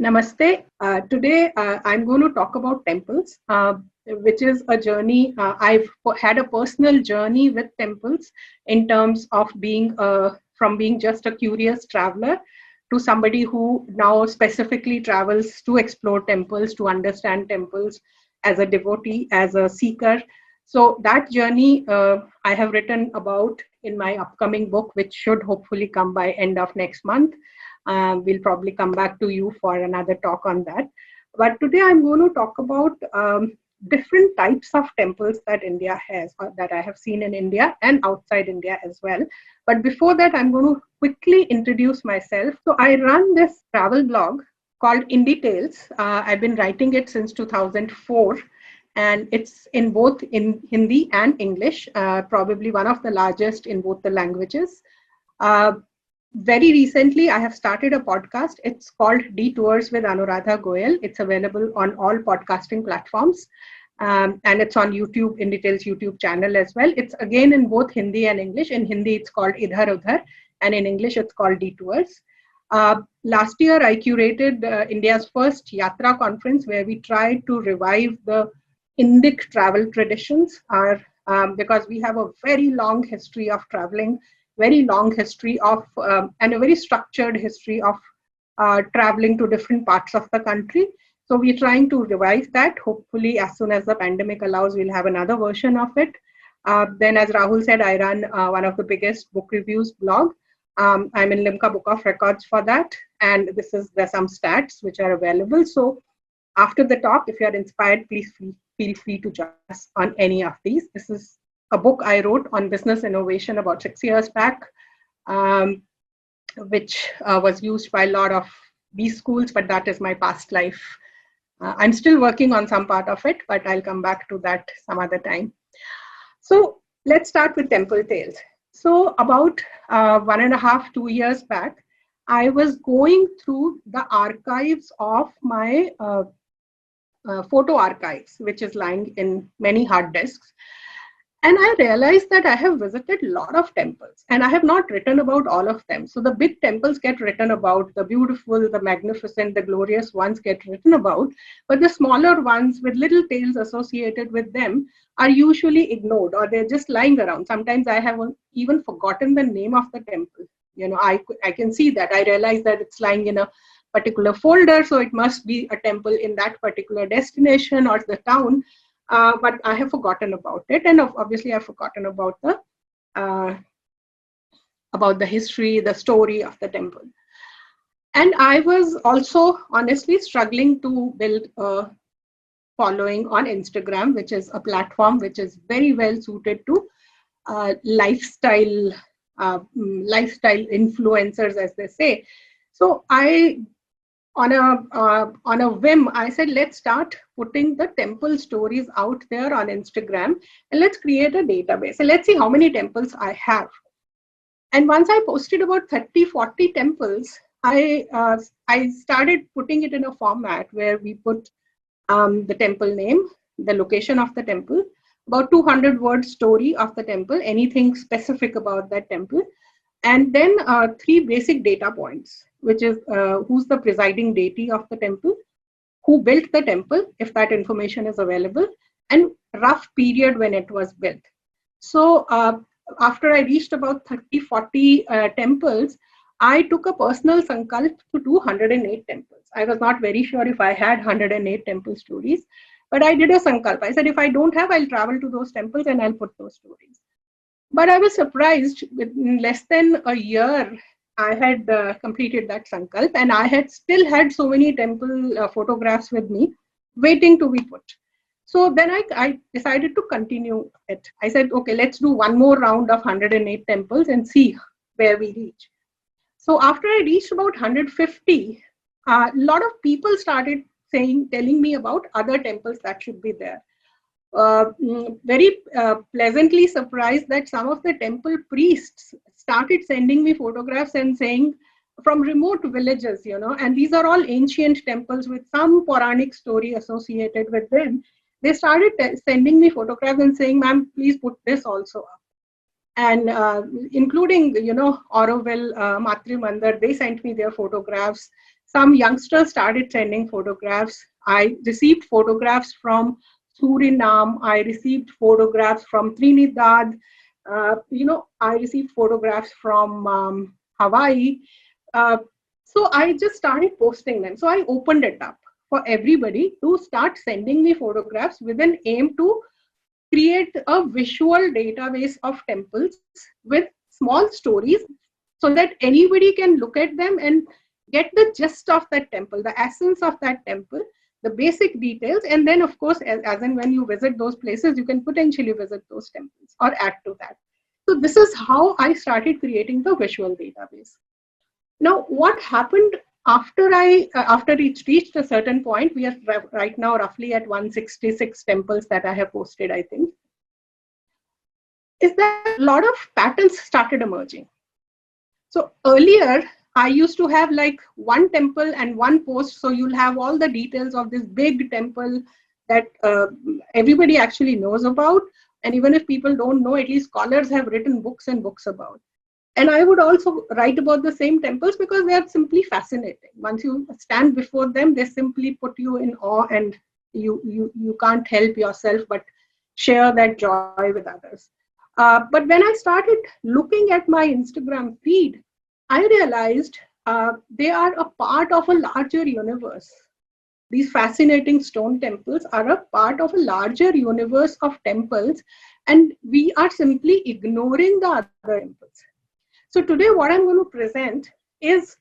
Namaste. Today I'm going to talk about temples, which is a journey. I've had a personal journey with temples in terms of being from being just a curious traveler to somebody who now specifically travels to explore temples, to understand temples as a devotee, as a seeker. So that journey I have written about in my upcoming book, which should hopefully come by end of next month. We'll probably come back to you for another talk on that. But today I'm going to talk about different types of temples that India has, or that I have seen in India and outside India as well. But before that, I'm going to quickly introduce myself. So I run this travel blog called Indie Tales. I've been writing it since 2004. And it's in both in Hindi and English, probably one of the largest in both the languages. Very recently, I have started a podcast. It's called Detours with Anuradha Goyal. It's available on all podcasting platforms. And it's on YouTube, Indie Tales YouTube channel as well. It's again in both Hindi and English. In Hindi, it's called Idhar Udhar. And in English, it's called Detours. Last year, I curated India's first Yatra conference where we tried to revive the Indic travel traditions, because we have a very long history of traveling, very long history of and a very structured history of traveling to different parts of the country. So we're trying to revise that. Hopefully, as soon as the pandemic allows, we'll have another version of it. Then, as Rahul said, I run one of the biggest book reviews blog. I'm in Limca Book of Records for that. And there's some stats which are available. So after the talk, if you're inspired, please feel free to join us on any of these. This is a book I wrote on business innovation about 6 years back, which was used by a lot of these schools, but that is my past life. I'm still working on some part of it, but I'll come back to that some other time. So let's start with Temple Tales. So about 1.5 to 2 years back, I was going through the archives of my photo archives, which is lying in many hard disks. And I realized that I have visited a lot of temples and I have not written about all of them. So the big temples get written about, the beautiful, the magnificent, the glorious ones get written about, but the smaller ones with little tales associated with them are usually ignored, or they're just lying around. Sometimes I have even forgotten the name of the temple. I can see that. I realize that it's lying in a particular folder, so it must be a temple in that particular destination or the town, but I have forgotten about it, and obviously I've forgotten about the history, the story of the temple. And I was also honestly struggling to build a following on Instagram, which is a platform which is very well suited to lifestyle influencers, as they say. So on a whim, I said, let's start putting the temple stories out there on Instagram and let's create a database. And let's see how many temples I have. And once I posted about 30, 40 temples, I started putting it in a format where we put the temple name, the location of the temple, about 200-word story of the temple, anything specific about that temple, and then 3 basic data points, which is who's the presiding deity of the temple, who built the temple, if that information is available, and rough period when it was built. So after I reached about 30, 40 temples, I took a personal sankalp to do 108 temples. I was not very sure if I had 108 temple stories, but I did a sankalp. I said, if I don't have, I'll travel to those temples and I'll put those stories. But I was surprised, in less than a year, I had completed that sankalp, and I had still had so many temple photographs with me waiting to be put. So then I decided to continue it. I said, okay, let's do one more round of 108 temples and see where we reach. So after I reached about 150, a lot of people started telling me about other temples that should be there. Very pleasantly surprised that some of the temple priests started sending me photographs and saying, from remote villages, and these are all ancient temples with some Puranic story associated with them. They started sending me photographs and saying, ma'am, please put this also up. And including, Auroville, Matri Mandir, they sent me their photographs some youngsters started sending photographs. I received photographs from Suriname. I received photographs from Trinidad. I received photographs from Hawaii. Uh, so I just started posting them. So I opened it up for everybody to start sending me photographs with an aim to create a visual database of temples with small stories so that anybody can look at them and get the gist of that temple, the essence of that temple, the basic details. And then, of course, as and when you visit those places, you can potentially visit those temples or add to that. So this is how I started creating the visual database. Now, what happened after it reached a certain point, we are right now roughly at 166 temples that I have posted, I think, is that a lot of patterns started emerging. So earlier, I used to have like one temple and one post. So you'll have all the details of this big temple that everybody actually knows about. And even if people don't know, at least scholars have written books and books about. And I would also write about the same temples because they are simply fascinating. Once you stand before them, they simply put you in awe, and you can't help yourself but share that joy with others. But when I started looking at my Instagram feed, I realized they are a part of a larger universe. These fascinating stone temples are a part of a larger universe of temples, and we are simply ignoring the other temples. So today, what I'm going to present is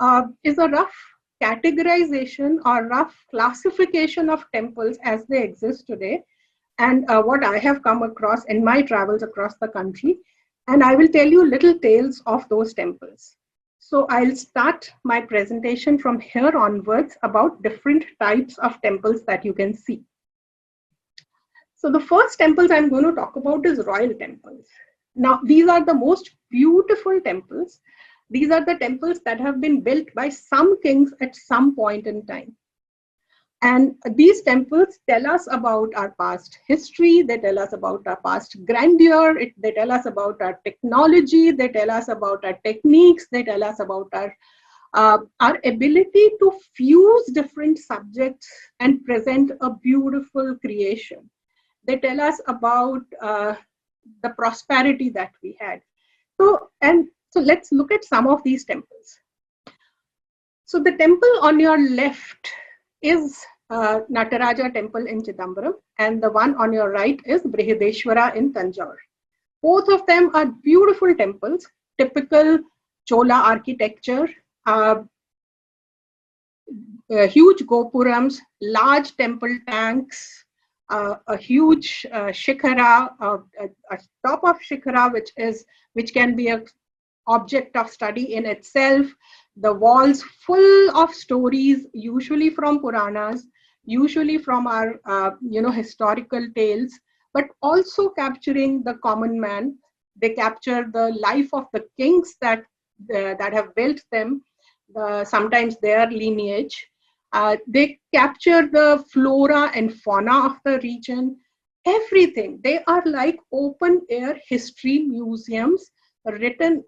a rough categorization or rough classification of temples as they exist today, and what I have come across in my travels across the country. And I will tell you little tales of those temples. So I'll start my presentation from here onwards about different types of temples that you can see. So the first temples I'm going to talk about is royal temples. Now, these are the most beautiful temples. These are the temples that have been built by some kings at some point in time. And these temples tell us about our past history, they tell us about our past grandeur, they tell us about our technology, they tell us about our techniques, they tell us about our ability to fuse different subjects and present a beautiful creation. They tell us about the prosperity that we had. So let's look at some of these temples. So the temple on your left is Nataraja temple in Chidambaram, and the one on your right is Brihadeshwara in Tanjore. Both of them are beautiful temples, typical Chola architecture, huge gopurams, large temple tanks, a huge shikhara, a top of shikhara, which can be an object of study in itself. The walls full of stories, usually from Puranas, usually from our historical tales, but also capturing the common man. They capture the life of the kings that have built them, sometimes their lineage. They capture the flora and fauna of the region, everything. They are like open air history museums written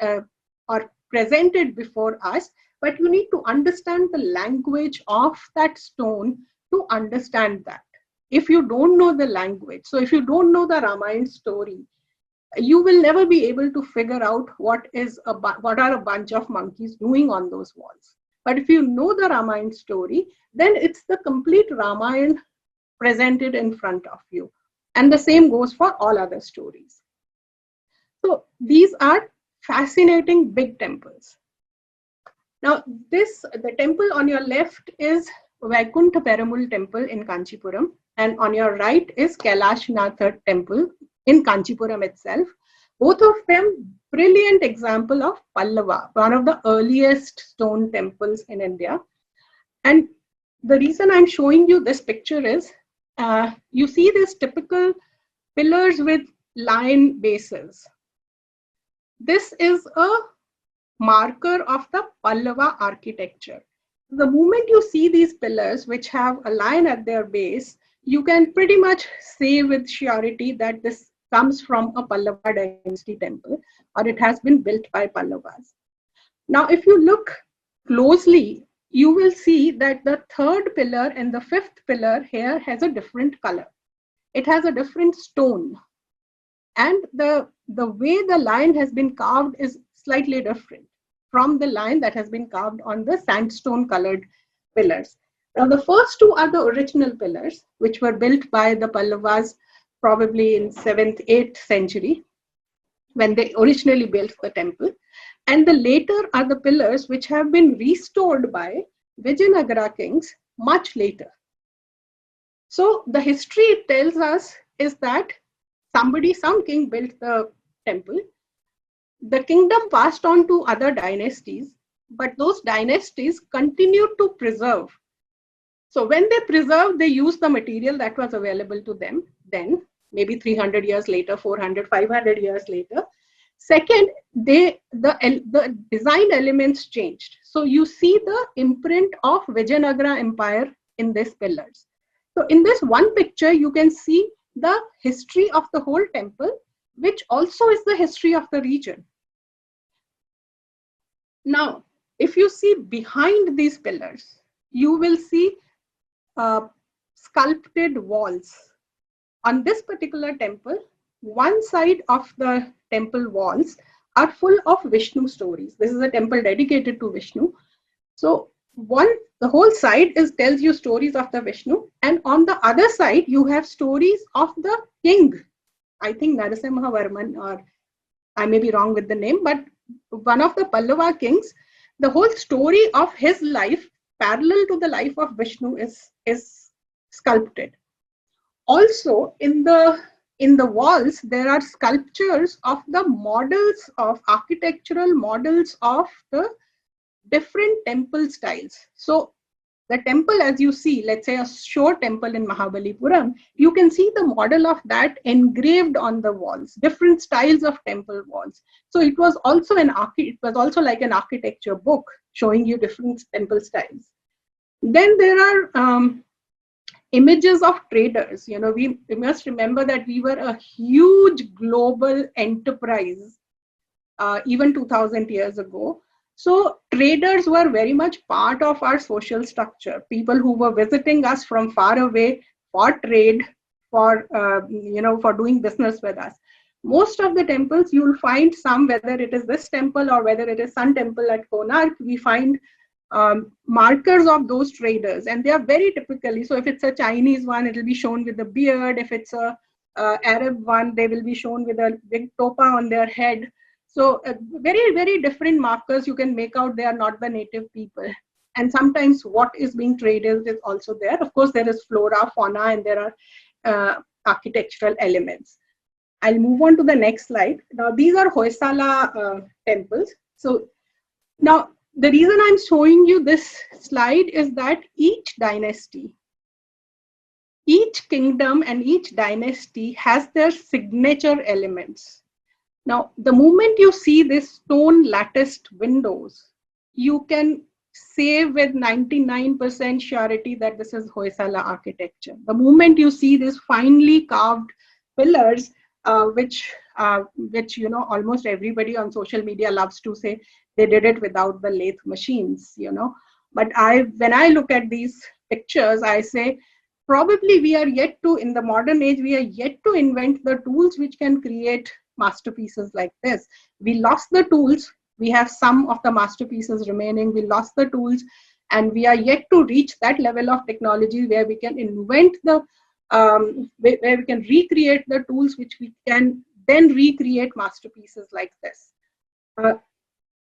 or presented before us, but you need to understand the language of that stone to understand that. If you don't know the language, so if you don't know the Ramayana story, you will never be able to figure out what are a bunch of monkeys doing on those walls. But if you know the Ramayana story, then it's the complete Ramayana presented in front of you. And the same goes for all other stories. So these are fascinating big temples. Now, the temple on your left is Vaikuntha Perumal temple in Kanchipuram, and on your right is Kailashnath temple in Kanchipuram itself. Both of them brilliant example of Pallava, one of the earliest stone temples in India. And the reason I'm showing you this picture is, you see these typical pillars with lion bases. This is a marker of the Pallava architecture. The moment you see these pillars which have a lion at their base, you can pretty much say with surety that this comes from a Pallava dynasty temple, or it has been built by Pallavas. Now, if you look closely, you will see that the third pillar and the fifth pillar here has a different color. It has a different stone. And the way the lion has been carved is slightly different from the lion that has been carved on the sandstone colored pillars. Now, the first two are the original pillars, which were built by the Pallavas probably in 7th, 8th century, when they originally built the temple. And the later are the pillars which have been restored by Vijayanagara kings much later. So the history it tells us is that some king built the temple. The kingdom passed on to other dynasties, but those dynasties continued to preserve. So when they preserved, they used the material that was available to them then, maybe 300 years later, 400, 500 years later. Second, the design elements changed. So you see the imprint of Vijayanagara Empire in these pillars. So in this one picture, you can see the history of the whole temple, which also is the history of the region. Now, if you see behind these pillars, you will see sculpted walls. On this particular temple, one side of the temple walls are full of Vishnu stories. This is a temple dedicated to Vishnu. So the whole side tells you stories of the Vishnu, and on the other side you have stories of the king. I think Narasimha Varman, or I may be wrong with the name, but one of the Pallava kings. The whole story of his life, parallel to the life of Vishnu, is sculpted. Also, in the walls, there are sculptures of the models of architectural models of the different temple styles. So the temple, as you see, let's say a shore temple in Mahabalipuram, you can see the model of that engraved on the walls, different styles of temple walls. So it was also like an architecture book showing you different temple styles. Then there are images of traders. We must remember that we were a huge global enterprise even 2000 years ago. So traders were very much part of our social structure. People who were visiting us from far away for trade, for doing business with us. Most of the temples, you will find some, whether it is this temple or whether it is Sun Temple at Konark, we find markers of those traders, and they are very typically. So if it's a Chinese one, it will be shown with a beard. If it's a Arab one, they will be shown with a big topa on their head. So very, very different markers you can make out. They are not the native people. And sometimes what is being traded is also there. Of course, there is flora, fauna, and there are architectural elements. I'll move on to the next slide. Now, these are Hoysala temples. So now, the reason I'm showing you this slide is that each dynasty, each kingdom and each dynasty has their signature elements. Now, the moment you see these stone latticed windows, you can say with 99% surety that this is Hoysala architecture. The moment you see these finely carved pillars, which almost everybody on social media loves to say they did it without the lathe machines, But when I look at these pictures, I say, probably we are yet to, in the modern age, we are yet to invent the tools which can create masterpieces like this. We lost the tools. We have some of the masterpieces remaining. We lost the tools, and we are yet to reach that level of technology where we can invent where we can recreate the tools which we can then recreate masterpieces like this.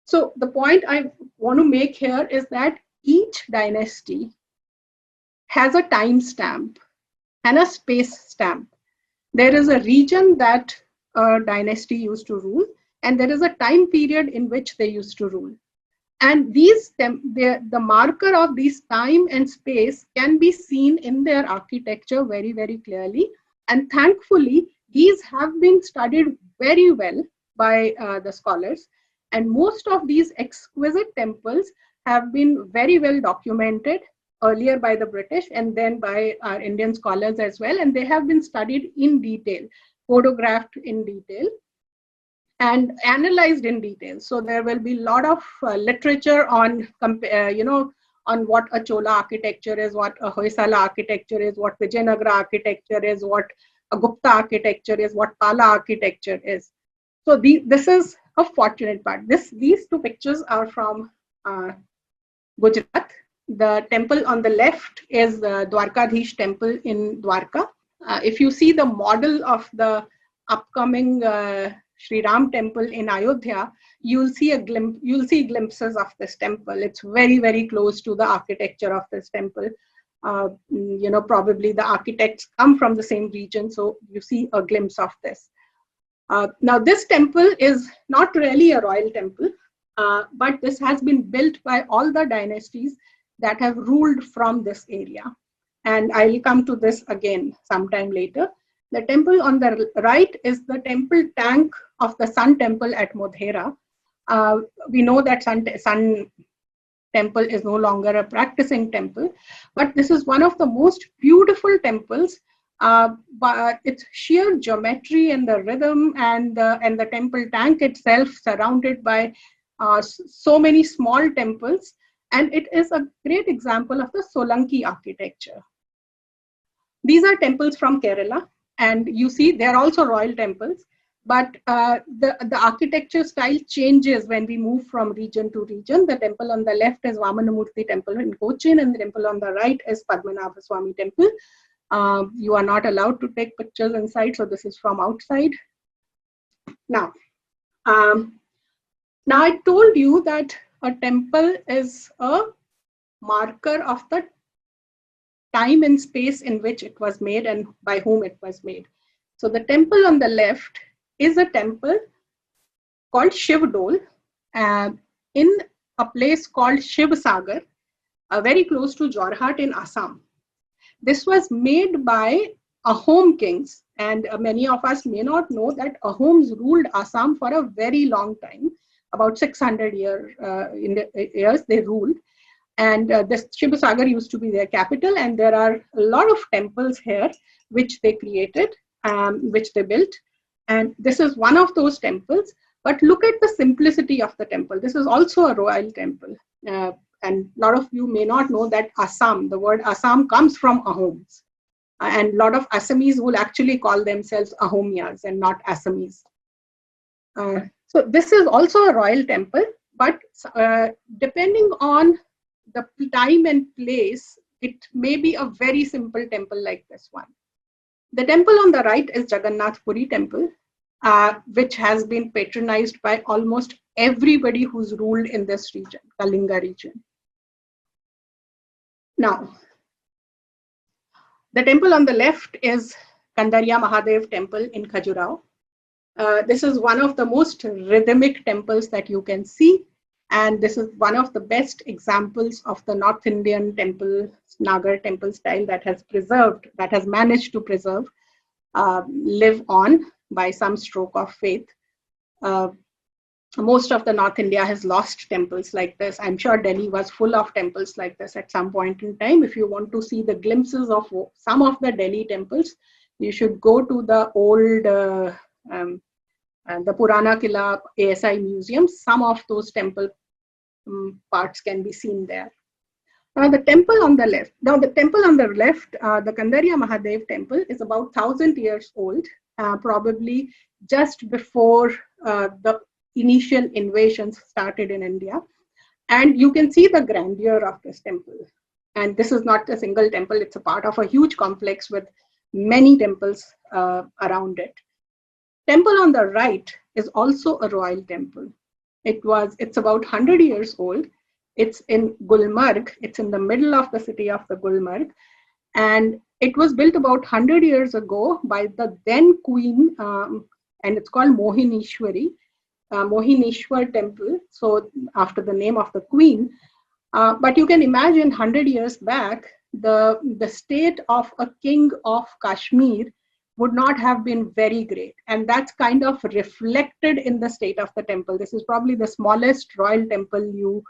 So the point I want to make here is that each dynasty has a time stamp and a space stamp. There is a region that a dynasty used to rule, and there is a time period in which they used to rule. And the marker of these time and space can be seen in their architecture very, very clearly. And thankfully, these have been studied very well by the scholars. And most of these exquisite temples have been very well documented earlier by the British and then by our Indian scholars as well. And they have been studied in detail, photographed in detail, and analyzed in detail. So there will be a lot of literature on on what a Chola architecture is, what a Hoysala architecture is, what Vijayanagara architecture is, what a Gupta architecture is, what Pala architecture is. So this is a fortunate part. These two pictures are from Gujarat. The temple on the left is the Dwarkadhish temple in Dwarka. If you see the model of the upcoming Sri Ram temple in Ayodhya, you'll see glimpses of this temple. It's very, very close to the architecture of this temple. Probably the architects come from the same region, so you see a glimpse of this. Now, this temple is not really a royal temple, but this has been built by all the dynasties that have ruled from this area. And I'll come to this again sometime later. The temple on the right is the temple tank of the Sun Temple at Modhera. We know that Sun Temple is no longer a practicing temple, but this is one of the most beautiful temples. But its sheer geometry and the rhythm and the temple tank itself, surrounded by so many small temples, and it is a great example of the Solanki architecture. These are temples from Kerala, and you see they're also royal temples, but the architecture style changes when we move from region to region. The temple on the left is Vamanamurti temple in Cochin, and the temple on the right is Padmanabha Swami temple. You are not allowed to take pictures inside, so this is from outside. Now I told you that a temple is a marker of the time and space in which it was made and by whom it was made. So the temple on the left is a temple called Shivdol in a place called Shivsagar, very close to Jorhat in Assam. This was made by Ahom kings, and many of us may not know that Ahoms ruled Assam for a very long time, about 600 years they ruled. And this Shivsagar used to be their capital, and there are a lot of temples here which they created, which they built. And this is one of those temples. But look at the simplicity of the temple. This is also a royal temple. And a lot of you may not know that Assam, the word Assam comes from Ahoms. And a lot of Assamese will actually call themselves Ahomiyas and not Assamese. So this is also a royal temple, but depending on the time and place, it may be a very simple temple like this one. The temple on the right is Jagannath Puri temple, which has been patronized by almost everybody who's ruled in this region, Kalinga region. Now, the temple on the left is Kandarya Mahadev temple in Khajuraho. This is one of the most rhythmic temples that you can see. And this is one of the best examples of the North Indian temple, Nagar temple style that has managed to preserve, live on by some stroke of faith. Most of the North India has lost temples like this. I'm sure Delhi was full of temples like this at some point in time. If you want to see the glimpses of some of the Delhi temples, you should go to the old, the Purana Killa ASI museum. Some of those temple parts can be seen there. Now the temple on the left, the Kandarya Mahadev temple is about 1,000 years old, probably just before the initial invasions started in India. And you can see the grandeur of this temple. And this is not a single temple, it's a part of a huge complex with many temples around it. Temple on the right is also a royal temple. It's about 100 years old. It's in Gulmarg. It's in the middle of the city of the Gulmarg. And it was built about 100 years ago by the then queen, and it's called Mohinishwari, Mohinishwar temple. So after the name of the queen. But you can imagine 100 years back, the state of a king of Kashmir would not have been very great. And that's kind of reflected in the state of the temple. This is probably the smallest royal temple you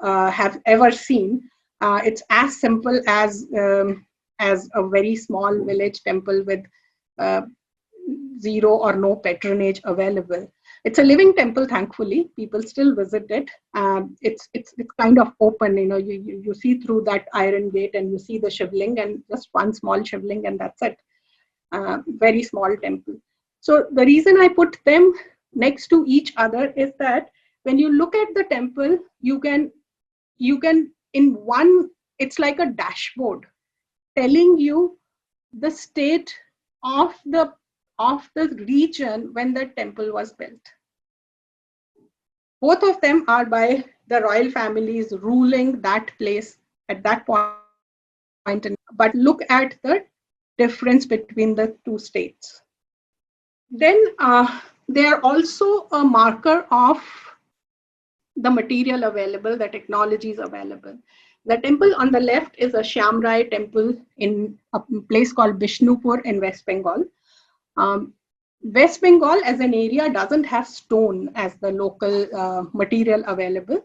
have ever seen. It's as simple as a very small village temple with zero or no patronage available. It's a living temple, thankfully. People still visit it. It's kind of open, you see through that iron gate and you see the Shivling and just one small Shivling, and that's it. Very small temple. So the reason I put them next to each other is that when you look at the temple, you can in one, it's like a dashboard telling you the state of the region when the temple was built. Both of them are by the royal families ruling that place at that point. But look at the difference between the two states. Then they are also a marker of the material available, the technologies available. The temple on the left is a Shyamrai temple in a place called Bishnupur in West Bengal. West Bengal as an area doesn't have stone as the local material available.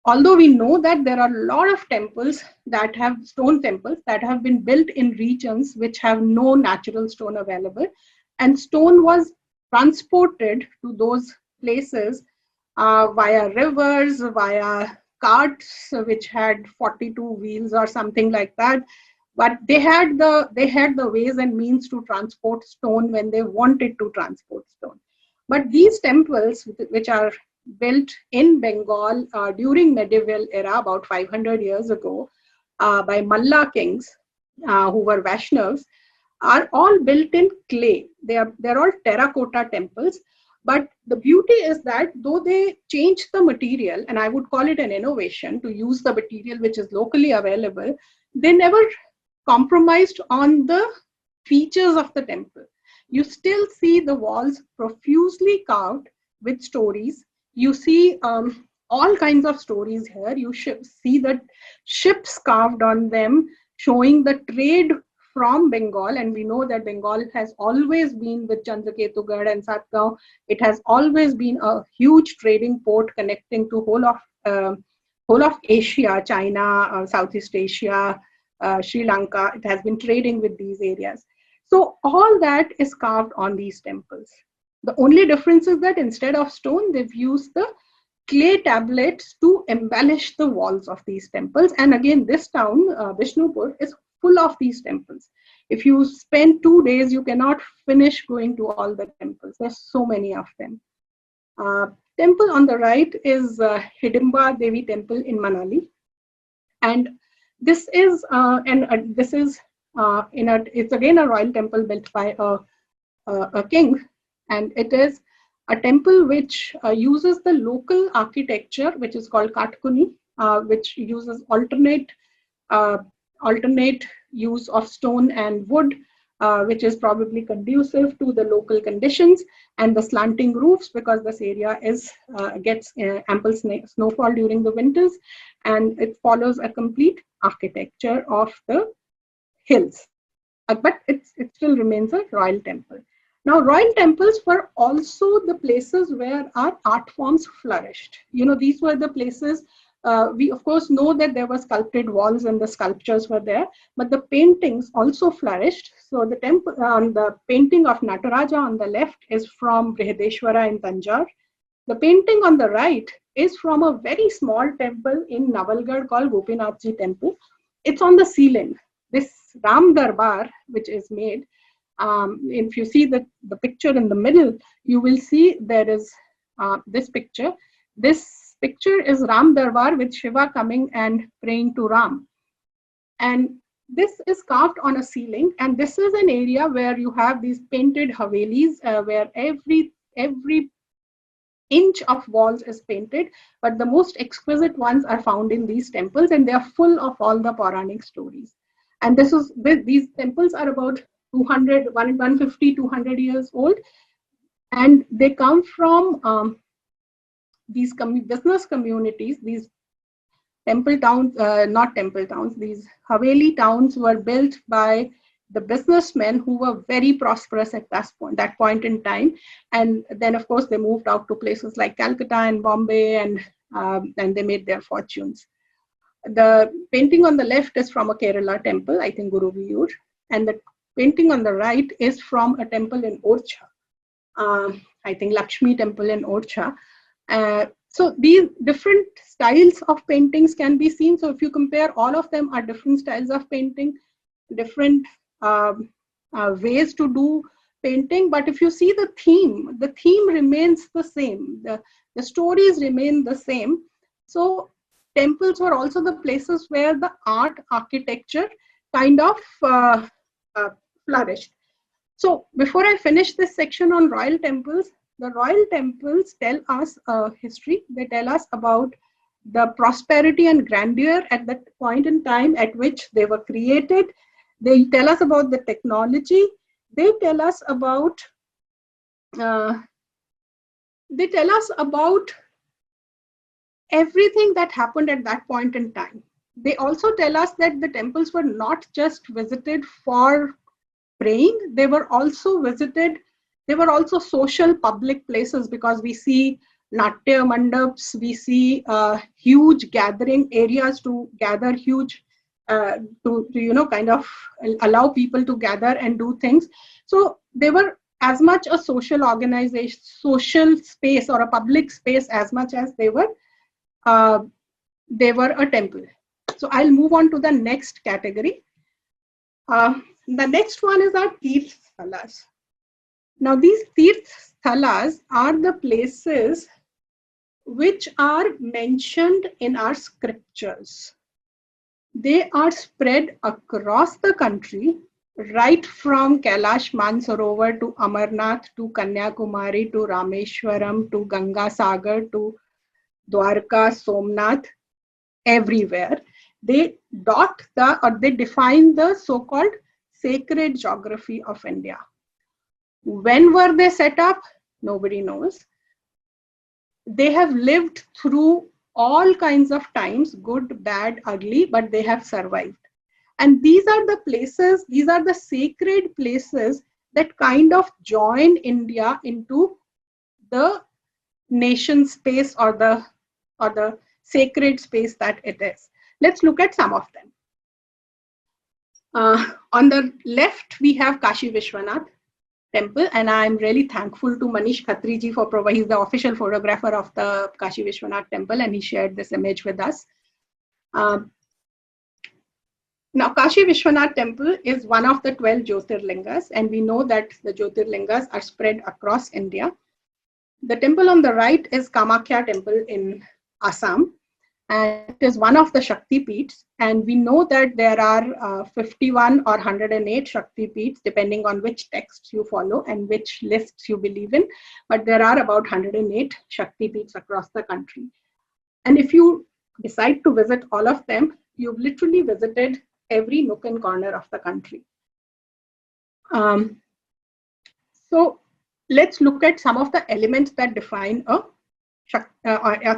Although we know that there are a lot of temples that have stone temples that have been built in regions which have no natural stone available, and stone was transported to those places via rivers, via carts which had 42 wheels or something like that. But they had the ways and means to transport stone when they wanted to transport stone. But these temples, which are built in Bengal during medieval era, about 500 years ago, by Malla kings who were Vaishnavas, are all built in clay. They're all terracotta temples. But the beauty is that though they changed the material, and I would call it an innovation to use the material which is locally available, they never compromised on the features of the temple. You still see the walls profusely carved with stories. You see all kinds of stories here. You see the ships carved on them, showing the trade from Bengal, and we know that Bengal has always been with Chandraketugarh and Satgaon. It has always been a huge trading port connecting to whole of Asia, China, Southeast Asia, Sri Lanka. It has been trading with these areas. So all that is carved on these temples. The only difference is that instead of stone, they've used the clay tablets to embellish the walls of these temples. And again, this town, Bishnupur, is full of these temples. If you spend 2 days, you cannot finish going to all the temples. There's so many of them. Temple on the right is Hidimba Devi Temple in Manali, and this is it's again a royal temple built by a king, and it is a temple which uses the local architecture, which is called Katkuni, which uses alternate use of stone and wood, which is probably conducive to the local conditions, and the slanting roofs, because this area gets ample snowfall during the winters, and it follows a complete architecture of the hills. But it still remains a royal temple. Now, royal temples were also the places where our art forms flourished. These were the places. We of course know that there were sculpted walls and the sculptures were there, but the paintings also flourished. So the temple, the painting of Nataraja on the left is from Brihadeshwara in Tanjore. The painting on the right is from a very small temple in Navalgarh called Gopinathji Temple. It's on the ceiling. This Ram Darbar, which is made, if you see the picture in the middle, you will see there is this picture. This picture is Ram Darbar with Shiva coming and praying to Ram. And this is carved on a ceiling, and this is an area where you have these painted havelis, where every inch of walls is painted, but the most exquisite ones are found in these temples, and they are full of all the Puranic stories. And these temples are about 150, 200 years old, and they come from these business communities. These temple towns, not temple towns, these Haveli towns were built by the businessmen who were very prosperous at that point in time. And then, of course, they moved out to places like Calcutta and Bombay, and they made their fortunes. The painting on the left is from a Kerala temple, I think Guruviyur, and the painting on the right is from a temple in Orcha. I think, Lakshmi temple in Orcha. So these different styles of paintings can be seen. So if you compare, all of them are different styles of painting, different ways to do painting. But if you see the theme remains the same. The stories remain the same. So temples were also the places where the architecture kind of flourished. So before I finish this section on royal temples, the royal temples tell us a history. They tell us about the prosperity and grandeur at that point in time at which they were created. They tell us about the technology. They tell us about everything that happened at that point in time. They also tell us that the temples were not just visited for praying, they were also social public places, because we see Natya mandaps, we see huge gathering areas to gather huge, to kind of allow people to gather and do things. So they were as much a social organization, social space, or a public space, as much as they were a temple. So I'll move on to the next category. The next one is our Tirth Sthalas. Now, these Tirth Sthalas are the places which are mentioned in our scriptures. They are spread across the country, right from Kailash Mansarovar to Amarnath to Kanyakumari to Rameshwaram to Ganga Sagar to Dwarka, Somnath, everywhere. They they define the so-called sacred geography of India. When were they set up? Nobody knows. They have lived through all kinds of times, good, bad, ugly, but they have survived. And these are the places, these are the sacred places that kind of join India into the nation space, or the sacred space that it is. Let's look at some of them. On the left, we have Kashi Vishwanath temple, and I'm really thankful to Manish Khatri ji for providing. He's the official photographer of the Kashi Vishwanath temple, and he shared this image with us. Now, Kashi Vishwanath temple is one of the 12 Jyotirlingas, and we know that the Jyotirlingas are spread across India. The temple on the right is Kamakhya temple in Assam, and it is one of the Shakti Peeths. And we know that there are 51 or 108 Shakti Peeths, depending on which texts you follow and which lists you believe in. But there are about 108 Shakti Peeths across the country. And if you decide to visit all of them, you've literally visited every nook and corner of the country. So let's look at some of the elements that define a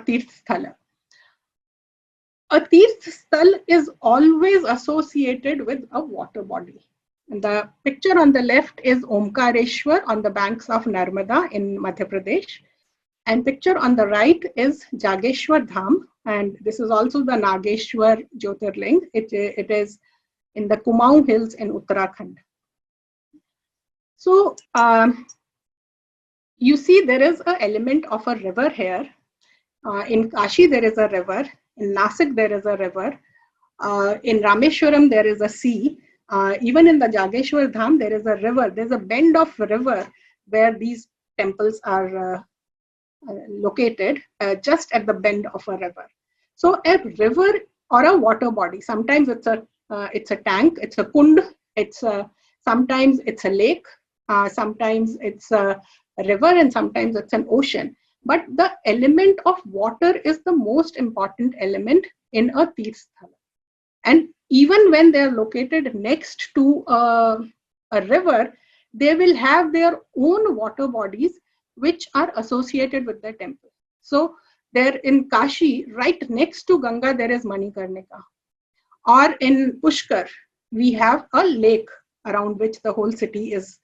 Tirth Sthala. A Tirth Sthal is always associated with a water body. And the picture on the left is Omkareshwar on the banks of Narmada in Madhya Pradesh. And picture on the right is Jageshwar Dham. And this is also the Nageshwar Jyotirling. It is in the Kumaon Hills in Uttarakhand. So you see there is an element of a river here. In Kashi, there is a river. In Nasik, there is a river. In Rameshwaram, there is a sea. Even in the Jageshwar Dham, there is a river. There's a bend of river where these temples are located, just at the bend of a river. So a river or a water body, sometimes it's a tank, it's a kund, sometimes it's a lake, sometimes it's a river, and sometimes it's an ocean. But the element of water is the most important element in a Tirth Sthala. And even when they're located next to a river, they will have their own water bodies which are associated with the temple. So there in Kashi, right next to Ganga, there is Manikarnika. Or in Pushkar, we have a lake around which the whole city is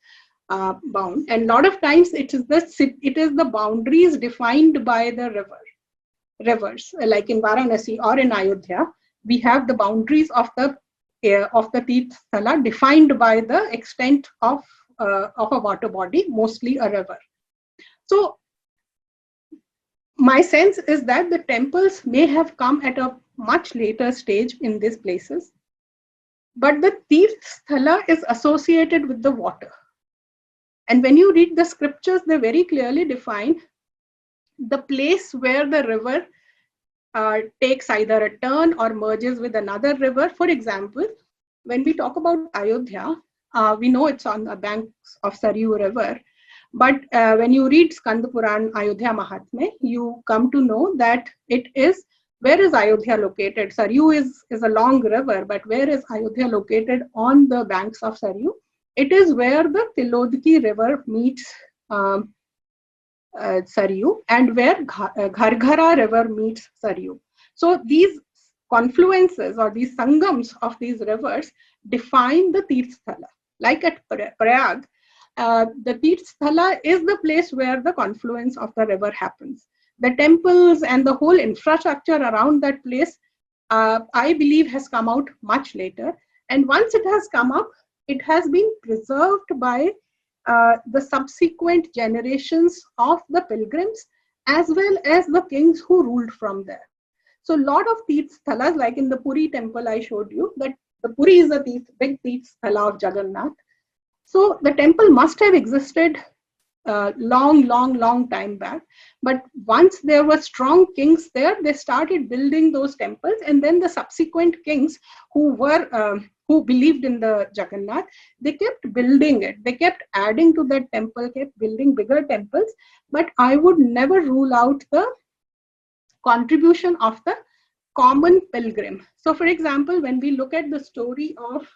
bound. And a lot of times it is the boundaries defined by the rivers. Like in Varanasi or in Ayodhya, we have the boundaries of the Tirth Sthala defined by the extent of a water body, mostly a river. So my sense is that the temples may have come at a much later stage in these places, but the Tirth Sthala is associated with the water. And when you read the scriptures, they very clearly define the place where the river takes either a turn or merges with another river. For example, when we talk about Ayodhya, we know it's on the banks of Saryu River. But when you read Skanda Puran Ayodhya Mahatmya, you come to know that it is, where is Ayodhya located? Saryu is a long river, but where is Ayodhya located? On the banks of Saryu. It is where the Tilodki River meets Saryu, and where Gharghara River meets Saryu. So these confluences or these sangams of these rivers define the Tirth Sthala. Like at Prayag, the Tirth Sthala is the place where the confluence of the river happens. The temples and the whole infrastructure around that place, I believe, has come out much later. And once it has come up, it has been preserved by the subsequent generations of the pilgrims, as well as the kings who ruled from there. So a lot of Tirth Sthalas, like in the Puri temple I showed you, that the Puri is a big Tirth Sthala of Jagannath. So the temple must have existed long time back. But once there were strong kings there, they started building those temples, and then the subsequent kings who believed in the Jagannath, they kept building it. They kept adding to that temple, kept building bigger temples. But I would never rule out the contribution of the common pilgrim. So for example, when we look at the story of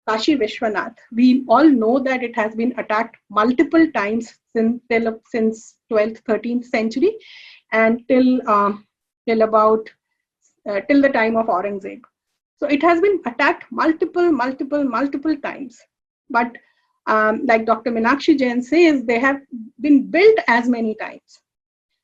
Kashi Vishwanath, we all know that it has been attacked multiple times since 12th, 13th century, and till the time of Aurangzeb. So it has been attacked multiple times. But like Dr. Meenakshi Jain says, they have been built as many times.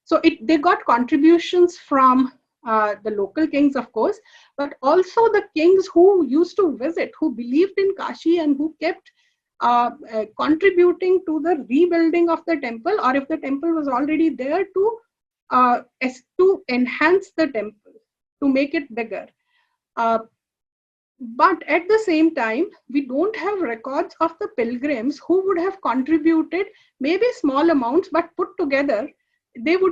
So they got contributions from the local kings, of course, but also the kings who used to visit, who believed in Kashi and who kept contributing to the rebuilding of the temple, or if the temple was already there, to enhance the temple, to make it bigger. But at the same time, we don't have records of the pilgrims who would have contributed maybe small amounts, but put together, they'd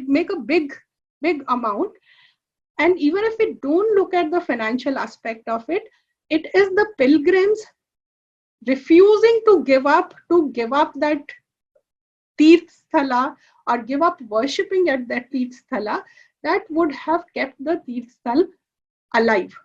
make a big amount. And even if we don't look at the financial aspect of it, it is the pilgrims refusing to give up that Tirth Sthala or give up worshipping at that Tirth Sthala that would have kept the Tirth Sthala alive.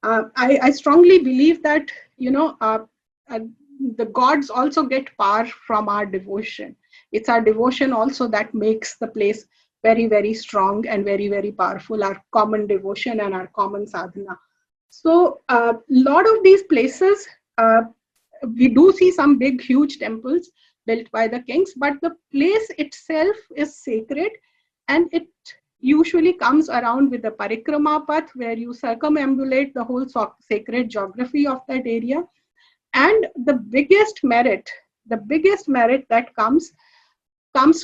I strongly believe that, the gods also get power from our devotion. It's our devotion also that makes the place very, very strong and very, very powerful, our common devotion and our common sadhana. So a lot of these places, we do see some big, huge temples built by the kings, but the place itself is sacred, and it usually comes around with the parikrama path, where you circumambulate the whole sacred geography of that area. And the biggest merit that comes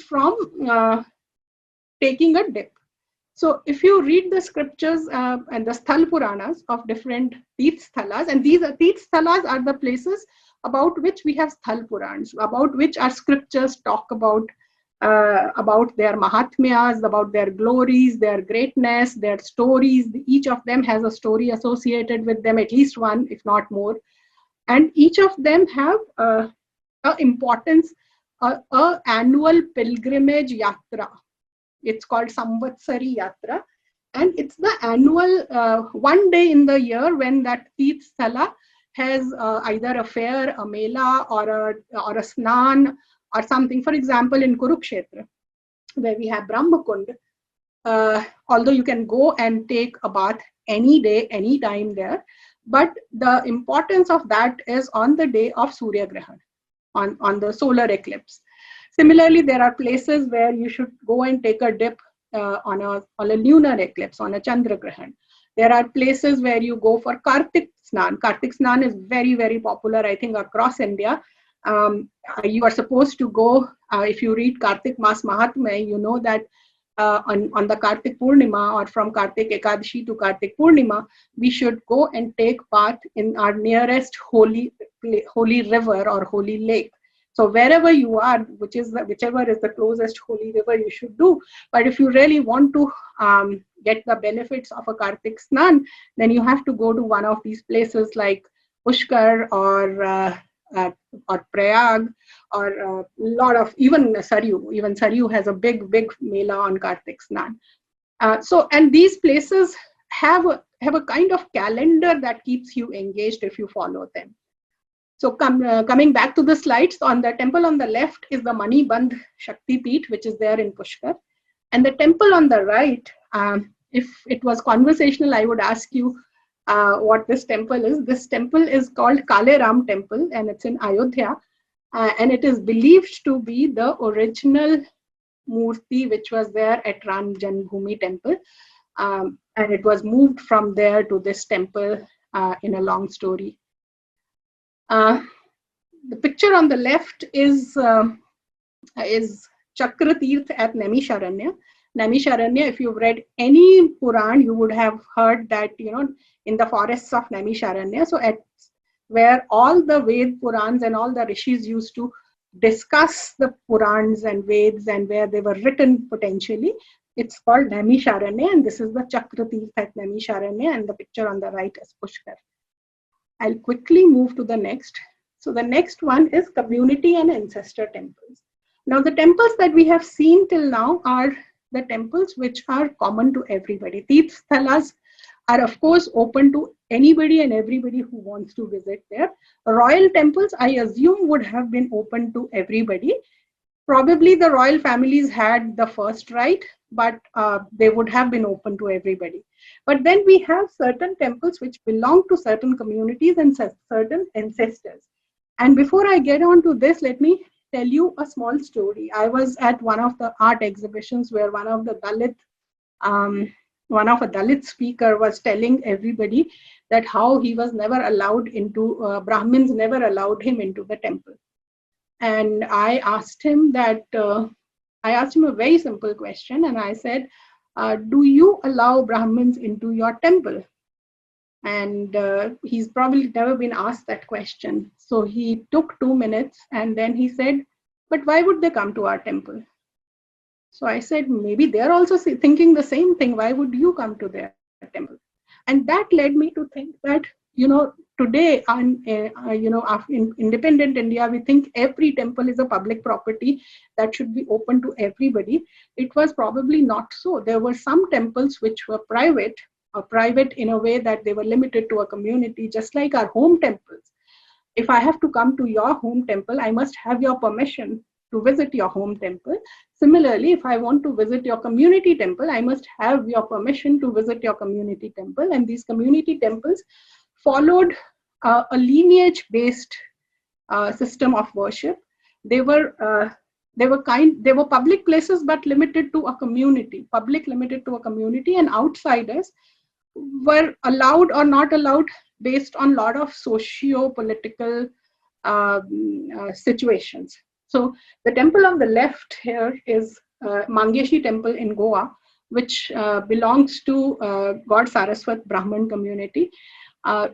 from taking a dip. So if you read the scriptures and the Sthal Puranas of different Tirth Sthalas, and these Tirth Sthalas are the places about which we have Sthal Purans, about which our scriptures talk about their Mahatmyas, about their glories, their greatness, their stories. Each of them has a story associated with them, at least one, if not more. And each of them have an importance, a annual pilgrimage yatra. It's called Samvatsari Yatra, and it's the annual one day in the year when that Tirth Sthala has either a fair, a mela, or a snan, or something. For example, in Kurukshetra, where we have Brahmakund, although you can go and take a bath any day, any time there, but the importance of that is on the day of Surya Grahan, on the solar eclipse. Similarly, there are places where you should go and take a dip on a lunar eclipse, on a Chandra Grahan. There are places where you go for Kartik Snan. Kartik Snan is very, very popular, I think, across India. You are supposed to go, if you read Kartik Mas Mahatmya, you know that on the Kartik Purnima or from Kartik Ekadashi to Kartik Purnima, we should go and take part in our nearest holy river or holy lake. So wherever you are, whichever is the closest holy river, you should do. But if you really want to get the benefits of a Kartik Snan, then you have to go to one of these places like Pushkar uh, or Prayag, or a lot of, even Saryu. Even Saryu has a big mela on Kartik Snan. And these places have a kind of calendar that keeps you engaged if you follow them. So coming back to the slides, on the temple on the left is the Manibandh Shakti Peeth, which is there in Pushkar. And the temple on the right, if it was conversational, I would ask you what this temple is. This temple is called Kale Ram Temple, and it's in Ayodhya. And it is believed to be the original Murti which was there at Ram Janmabhoomi Temple. And it was moved from there to this temple in a long story. The picture on the left is Chakratirth at Naimisharanya. Naimisharanya, if you've read any Puran, you would have heard that, in the forests of Naimisharanya. So at where all the Ved Purans and all the rishis used to discuss the Purans and Veds and where they were written potentially, it's called Naimisharanya, and this is the Chakratirth at Naimisharanya, and the picture on the right is Pushkar. I'll quickly move to the next. So the next one is community and ancestor temples. Now the temples that we have seen till now are the temples which are common to everybody. Teerth Sthalas are of course open to anybody and everybody who wants to visit there. Royal temples, I assume, would have been open to everybody. Probably the royal families had the first right, but they would have been open to everybody. But then we have certain temples which belong to certain communities and certain ancestors. And before I get on to this, let me tell you a small story. I was at one of the art exhibitions where one of a Dalit speaker was telling everybody that how he was never allowed into, Brahmins never allowed him into the temple. And I asked him a very simple question, and I said, do you allow Brahmins into your temple? And he's probably never been asked that question. So he took 2 minutes and then he said, but why would they come to our temple? So I said, maybe they're also thinking the same thing. Why would you come to their temple? And that led me to think that, today, in independent India, we think every temple is a public property that should be open to everybody. It was probably not so. There were some temples which were private in a way that they were limited to a community, just like our home temples. If I have to come to your home temple, I must have your permission to visit your home temple. Similarly, if I want to visit your community temple, I must have your permission to visit your community temple. And these community temples followed a lineage-based system of worship. They were public places, but limited to a community. Public limited to a community, and outsiders were allowed or not allowed based on a lot of socio-political situations. So the temple on the left here is Mangeshi Temple in Goa, which belongs to God Saraswat Brahman community.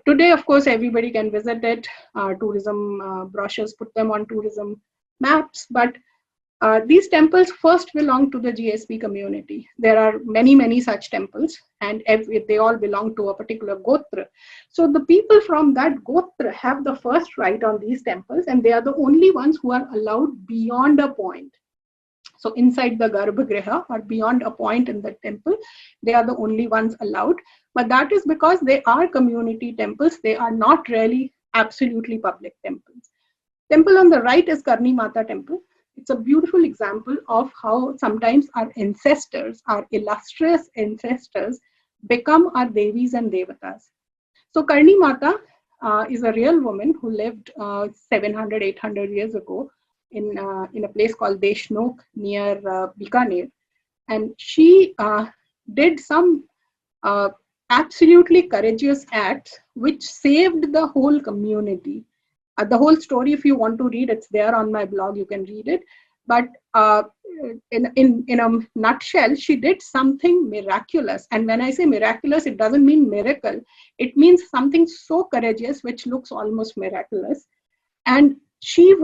Today, of course, everybody can visit it. Tourism brochures put them on tourism maps, but these temples first belong to the GSP community. There are many such temples, and they all belong to a particular Gotra. So the people from that Gotra have the first right on these temples, and they are the only ones who are allowed beyond a point. So inside the Garbhagriha or beyond a point in the temple, they are the only ones allowed. But that is because they are community temples. They are not really absolutely public temples. Temple on the right is Karni Mata Temple. It's a beautiful example of how sometimes our ancestors, our illustrious ancestors, become our Devis and Devatas. So Karni Mata is a real woman who lived 700, 800 years ago in a place called Deshnok near Bikaner. And she did some absolutely courageous acts which saved the whole community. The whole story, if you want to read, it's there on my blog. You can read it. But in a nutshell, she did something miraculous. And when I say miraculous, it doesn't mean miracle. It means something so courageous, which looks almost miraculous. And she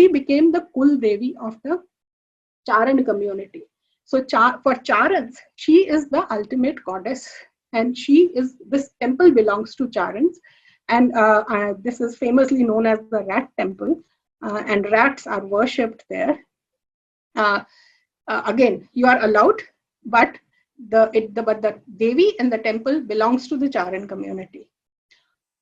became the Kul Devi of the Charan community. So for Charans, she is the ultimate goddess, and this temple belongs to Charans, and this is famously known as the Rat Temple, and rats are worshipped there. Again, you are allowed, but the Devi in the temple belongs to the Charan community.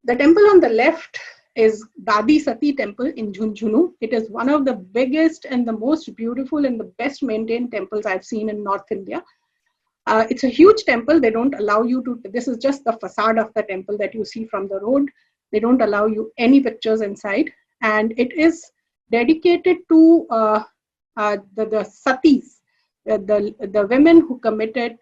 The temple on the left is Dadi Sati temple in Jhunjhunu. It is one of the biggest and the most beautiful and the best maintained temples I've seen in North India. It's a huge temple. They don't allow you to, this is just the facade of the temple that you see from the road. They don't allow you any pictures inside. And it is dedicated to the satis, the women who committed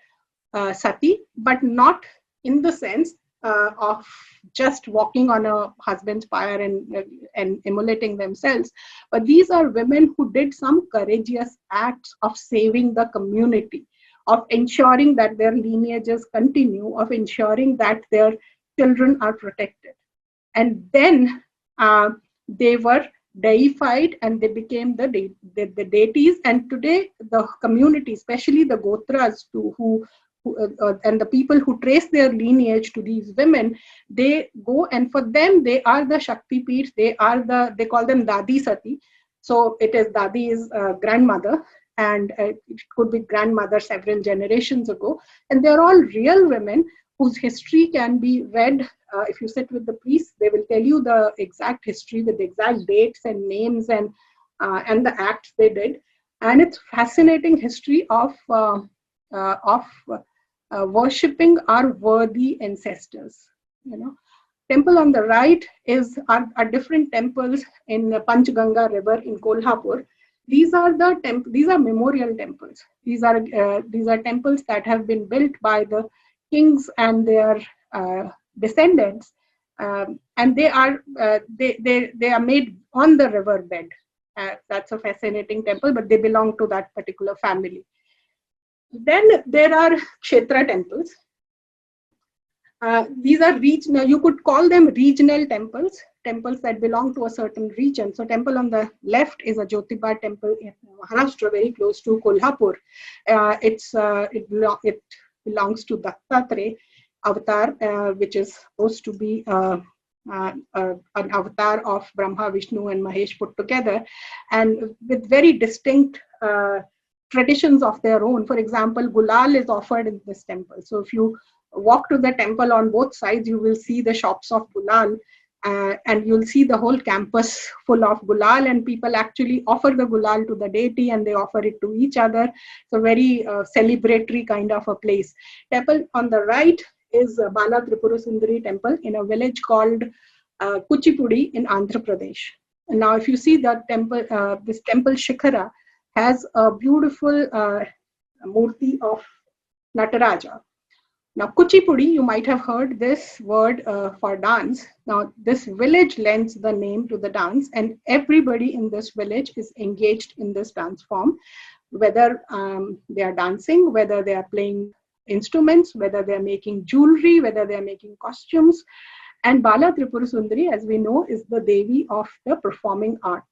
sati, but not in the sense of just walking on a husband's pyre and immolating themselves. But these are women who did some courageous acts of saving the community, of ensuring that their lineages continue, of ensuring that their children are protected. And then they were deified and they became the deities. And today the community, especially the Gotras and the people who trace their lineage to these women, they go, and for them they are the Shakti Peeth. They call them Dadi Sati. So it is Dadi's grandmother, and it could be grandmother several generations ago. And they're all real women whose history can be read. If you sit with the priests, they will tell you the exact history with the exact dates and names and the acts they did. And it's fascinating history of worshipping our worthy ancestors. Temple on the right are different temples in the Panchganga River in Kolhapur. These are memorial temples. These are temples that have been built by the kings and their descendants, and they are made on the river bed. That's a fascinating temple, but they belong to that particular family. Then there are Kshetra temples. These are regional, you could call them regional temples that belong to a certain region. So temple on the left is a Jyotiba temple in Maharashtra, very close to Kolhapur. It belongs to Dattatreya avatar, which is supposed to be an avatar of Brahma, Vishnu and Mahesh put together, and with very distinct traditions of their own. For example, gulal is offered in this temple. So if you walk to the temple, on both sides you will see the shops of gulal, and you'll see the whole campus full of gulal, and people actually offer the gulal to the deity and they offer it to each other. So very celebratory kind of a place. Temple on the right is Bala Tripura Sundari temple in a village called Kuchipudi in Andhra Pradesh. And now if you see the temple, this temple Shikhara has a beautiful murti of Nataraja. Now, Kuchipudi, you might have heard this word for dance. Now, this village lends the name to the dance, and everybody in this village is engaged in this dance form, whether they are dancing, whether they are playing instruments, whether they are making jewelry, whether they are making costumes. And Bala Tripura Sundari, as we know, is the Devi of the performing art.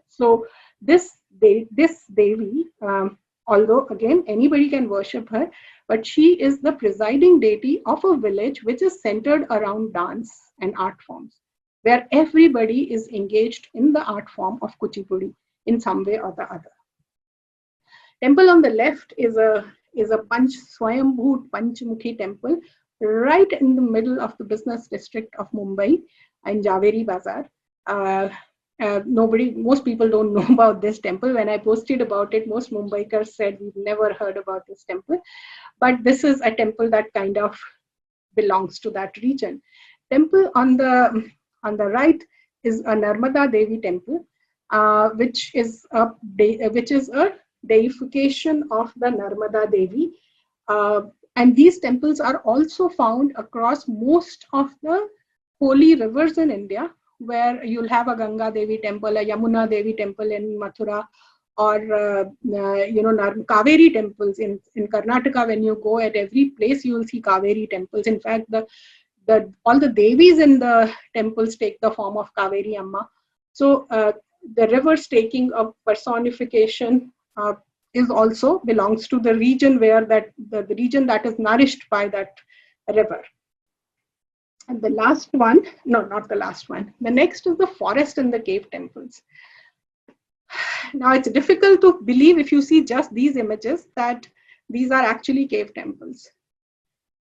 So this Devi, although again anybody can worship her, but she is the presiding deity of a village which is centered around dance and art forms, where everybody is engaged in the art form of Kuchipudi in some way or the other. Temple on the left is a Swayambhu Panchmukhi temple right in the middle of the business district of Mumbai in Javeri Bazar. Most people don't know about this temple. When I posted about it, most Mumbaikars said we've never heard about this temple. But this is a temple that kind of belongs to that region. Temple on the right is a Narmada Devi temple, which is a deification of the Narmada Devi. And these temples are also found across most of the holy rivers in India, where you'll have a Ganga Devi temple, a Yamuna Devi temple in Mathura, or Kaveri temples in Karnataka. When you go, at every place you will see Kaveri temples. In fact, all the Devis in the temples take the form of Kaveri Amma. So the river's taking of personification is also belongs to the region where the region that is nourished by that river. And the last one, no, not the last one. The next is the forest and the cave temples. Now it's difficult to believe if you see just these images that these are actually cave temples.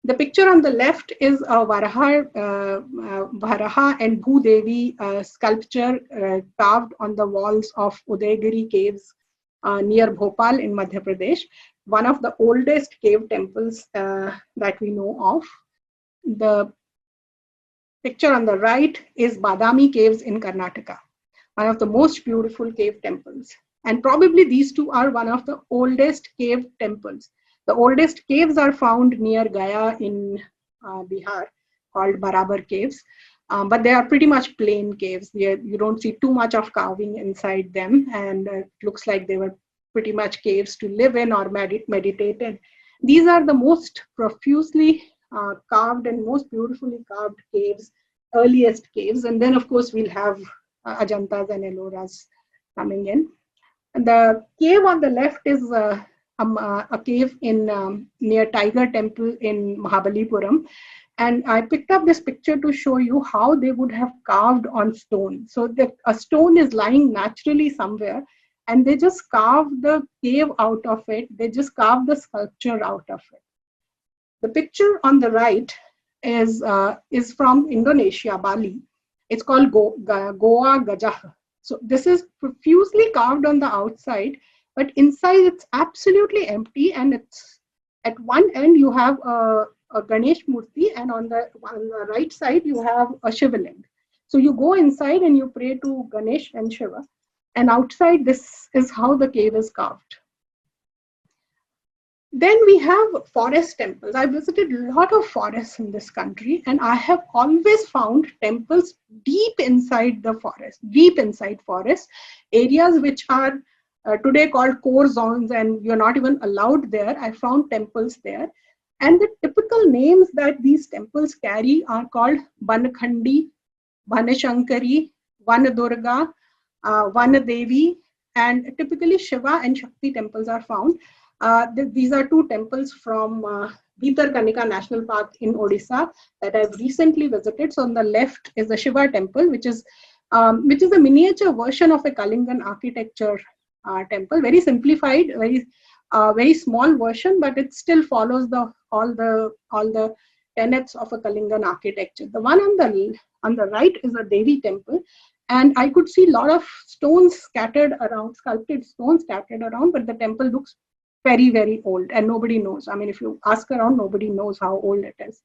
The picture on the left is a Varaha and Bhudevi sculpture carved on the walls of Udaygiri caves near Bhopal in Madhya Pradesh, one of the oldest cave temples that we know of. The picture on the right is Badami caves in Karnataka, one of the most beautiful cave temples. And probably these two are one of the oldest cave temples. The oldest caves are found near Gaya in Bihar, called Barabar caves. But they are pretty much plain caves. You don't see too much of carving inside them, and it looks like they were pretty much caves to live in or meditate in. These are the most profusely carved and most beautifully carved caves, earliest caves. And then, of course, we'll have Ajantas and Elloras coming in. And the cave on the left is a cave in near Tiger Temple in Mahabalipuram. And I picked up this picture to show you how they would have carved on stone. So a stone is lying naturally somewhere, and they just carved the cave out of it. They just carved the sculpture out of it. The picture on the right is from Indonesia, Bali. It's called Goa Gajah. So this is profusely carved on the outside, but inside it's absolutely empty, and it's at one end you have a Ganesh Murti, and on the right side you have a Shiva Ling. So you go inside and you pray to Ganesh and Shiva, and outside this is how the cave is carved. Then we have forest temples. I visited a lot of forests in this country, and I have always found temples deep inside the forest, areas which are today called core zones, and you're not even allowed there. I found temples there. And the typical names that these temples carry are called Bankhandi, Bhanashankari, Vanadurga, Vanadevi, and typically Shiva and Shakti temples are found. These are two temples from Bhitarkanika National Park in Odisha that I've recently visited. So on the left is the Shiva temple, which is a miniature version of a Kalingan architecture temple, very simplified, very small version, but it still follows all the tenets of a Kalingan architecture. The one on the right is a Devi temple, and I could see a lot of stones scattered around, sculpted stones scattered around, but the temple looks very, very old, and nobody knows. I mean, if you ask around, nobody knows how old it is.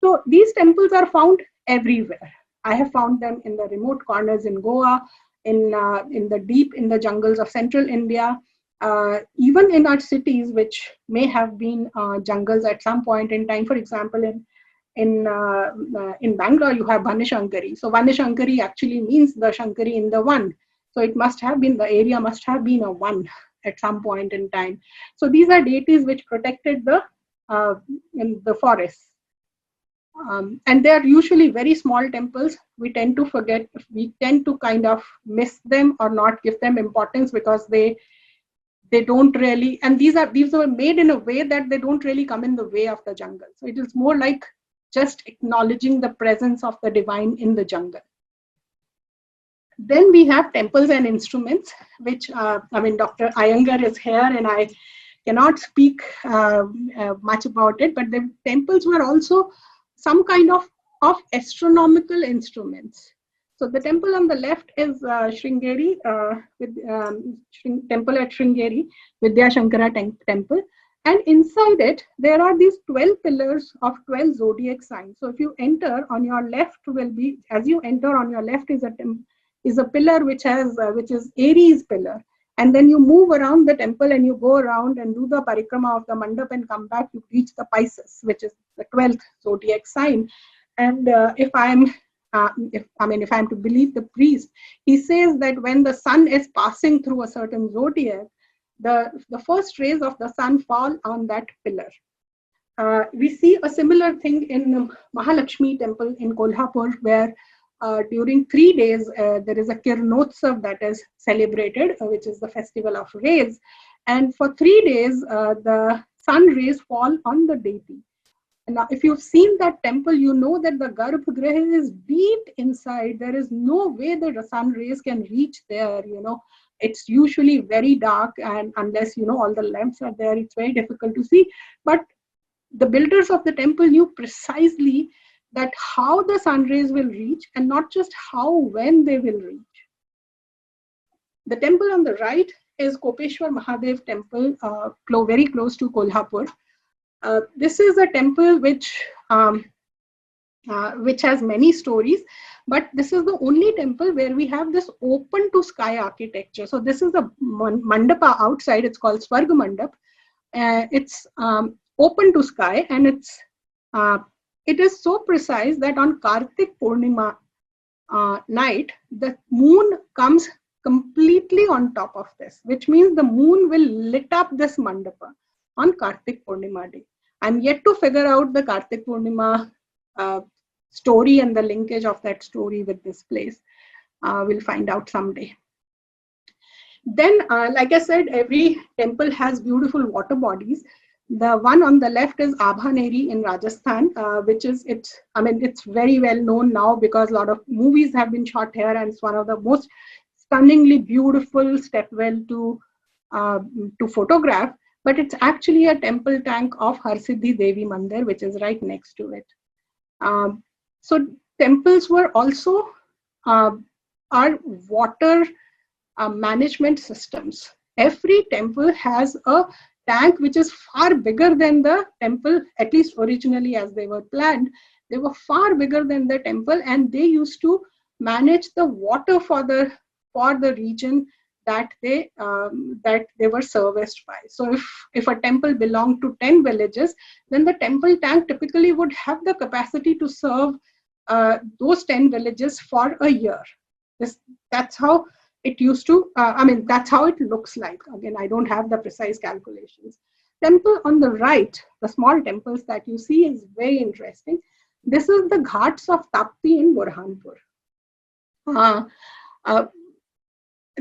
So these temples are found everywhere. I have found them in the remote corners in Goa, in the jungles of central India, even in our cities, which may have been jungles at some point in time. For example, in Bangalore, you have Bhanashankari. So Bhanashankari actually means the Shankari in the one. So the area must have been a one at some point in time. So these are deities which protected in the forests. And they are usually very small temples. We tend to kind of miss them or not give them importance because they don't really, and these were made in a way that they don't really come in the way of the jungle. So it is more like just acknowledging the presence of the divine in the jungle. Then we have temples and instruments, which, Dr. Iyengar is here and I cannot speak much about it, but the temples were also some kind of astronomical instruments. So the temple on the left is Sringeri, temple at Sringeri, Vidya Shankara temple. And inside it, there are these 12 pillars of 12 zodiac signs. So if you enter, on your left as you enter, on your left is a pillar which is Aries pillar. And then you move around the temple and you go around and do the parikrama of the mandap and come back, you reach the Pisces, which is the 12th zodiac sign. And if I'm if I'm to believe the priest, he says that when the sun is passing through a certain zodiac, the first rays of the sun fall on that pillar. We see a similar thing in Mahalakshmi temple in Kolhapur, where during 3 days there is a Kirnotsav that is celebrated, which is the festival of rays. And for 3 days, the sun rays fall on the deity. Now, if you've seen that temple, you know that the Garbhagriha is deep inside. There is no way that the sun rays can reach there. It's usually very dark, and unless all the lamps are there, it's very difficult to see. But the builders of the temple knew precisely that how the sun rays will reach, and not just how, when they will reach. The temple on the right is Kopeshwar Mahadev temple, very close to Kolhapur. This is a temple which has many stories, but this is the only temple where we have this open to sky architecture. So this is a mandapa outside. It's called Swarga Mandap. It's open to sky, and it is so precise that on Kartik Purnima night, the moon comes completely on top of this, which means the moon will lit up this mandapa on Kartik Purnima day. I'm yet to figure out the Kartik Purnima story and the linkage of that story with this place. We'll find out someday. Then, like I said, every temple has beautiful water bodies. The one on the left is Abhaneri in Rajasthan, which is, it's very well known now because a lot of movies have been shot here, and it's one of the most stunningly beautiful stepwell to photograph. But it's actually a temple tank of Harsiddhi Devi Mandir, which is right next to it. So temples were also our water management systems. Every temple has a tank which is far bigger than the temple, at least originally as they were planned. They were far bigger than the temple, and they used to manage the water for the region that they were serviced by. So if a temple belonged to 10 villages, then the temple tank typically would have the capacity to serve those 10 villages for a year. That's how it used to, that's how it looks like. Again, I don't have the precise calculations. Temple on the right, the small temples that you see, is very interesting. This is the Ghats of Tapti in Burhanpur.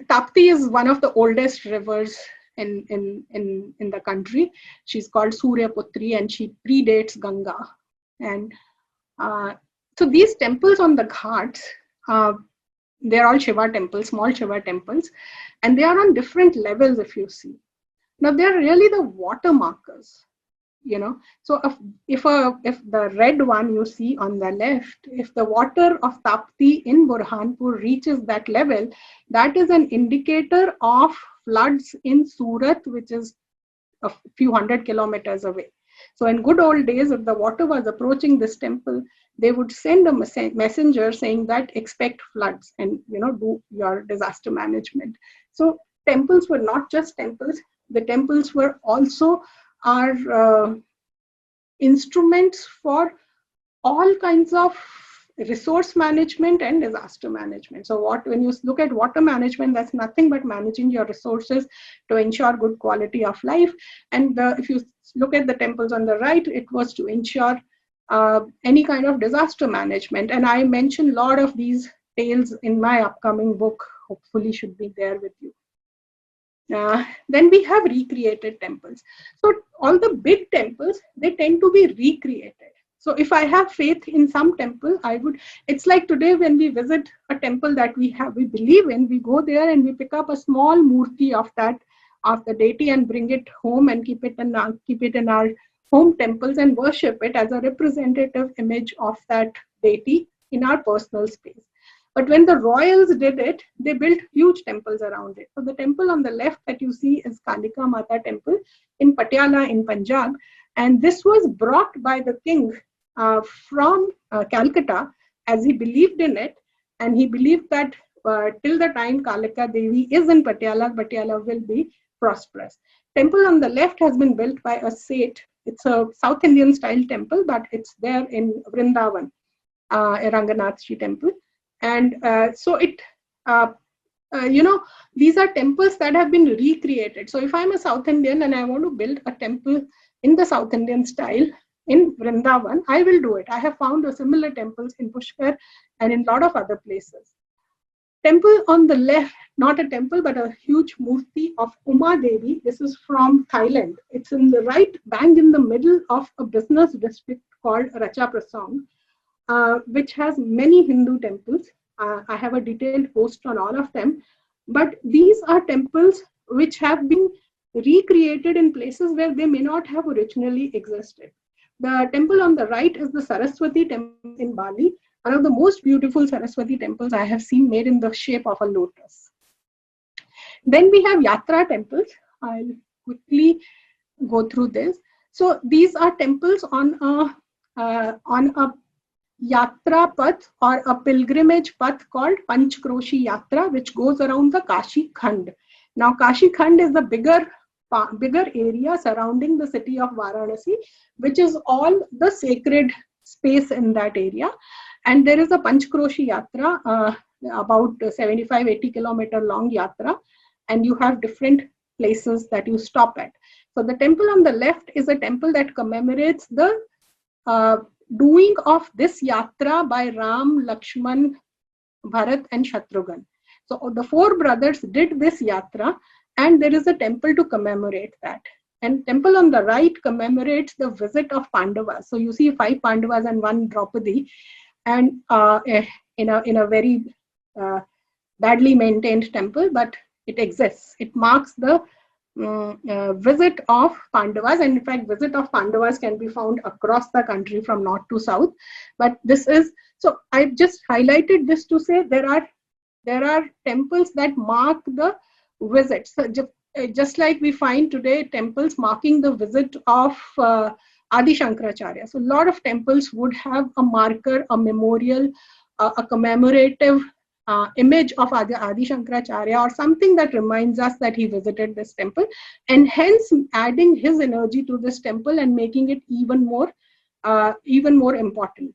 Tapti is one of the oldest rivers in the country. She's called Surya Putri, and she predates Ganga. And so these temples on the Ghats, they're all Shiva temples, small Shiva temples, and they are on different levels if you see. Now they're really the water markers, So if the red one you see on the left, if the water of Tapti in Burhanpur reaches that level, that is an indicator of floods in Surat, which is a few hundred kilometers away. So in good old days, if the water was approaching this temple, they would send a messenger saying that expect floods and do your disaster management. So temples were not just temples. The temples were also our instruments for all kinds of resource management and disaster management. So when you look at water management, that's nothing but managing your resources to ensure good quality of life. And if you look at the temples on the right, it was to ensure any kind of disaster management. And I mentioned a lot of these tales in my upcoming book, hopefully should be there with you. Then we have recreated temples. So all the big temples, they tend to be recreated. So if I have faith in some temple, it's like today when we visit a temple that we believe in, we go there and we pick up a small murti of the deity and bring it home and keep it in our home temples and worship it as a representative image of that deity in our personal space. But when the royals did it, they built huge temples around it. So the temple on the left that you see is Kalika Mata temple in Patiala in Punjab. And this was brought by the king from Calcutta, as he believed in it. And he believed that till the time Kalika Devi is in Patiala, Patiala will be prosperous. Temple on the left has been built by a Seth. It's a South Indian style temple, but it's there in Vrindavan. a Ranganathji temple. And so it, you know, these are temples that have been recreated. So if I'm a South Indian and I want to build a temple in the South Indian style in Vrindavan, I will do it. I have found similar temples in Pushkar and in a lot of other places. Temple on the left, not a temple, but a huge murti of Uma Devi. This is from Thailand. It's in the right, bang in the middle of a business district called Ratchaprasong, which has many Hindu temples. I have a detailed post on all of them. But these are temples which have been recreated in places where they may not have originally existed. The temple on the right is the Saraswati temple in Bali, one of the most beautiful Saraswati temples I have seen, made in the shape of a lotus. Then we have Yatra temples. I'll quickly go through this. So these are temples on a Yatra Path or a pilgrimage path called Panchkroshi Yatra, which goes around the Kashi Khand. Now, Kashi Khand is the bigger area surrounding the city of Varanasi, which is all the sacred space in that area. And there is a Panchkroshi Yatra, about 75-80 kilometer long Yatra, and you have different places that you stop at. So the temple on the left is a temple that commemorates the doing of this yatra by Ram, Lakshman, Bharat and Shatrughan. So the four brothers did this yatra, and there is a temple to commemorate that. And temple on the right commemorates the visit of Pandavas. So you see 5 Pandavas and 1 Draupadi, and in a very badly maintained temple, but it exists. It marks the visit of Pandavas, and in fact visit of Pandavas can be found across the country from north to south. But this is, so I just highlighted this to say there are temples that mark the visit. So just like we find today temples marking the visit of Adi Shankaracharya. So a lot of temples would have a marker, a memorial, a commemorative image of Adi Shankaracharya, or something that reminds us that he visited this temple, and hence adding his energy to this temple and making it even more important.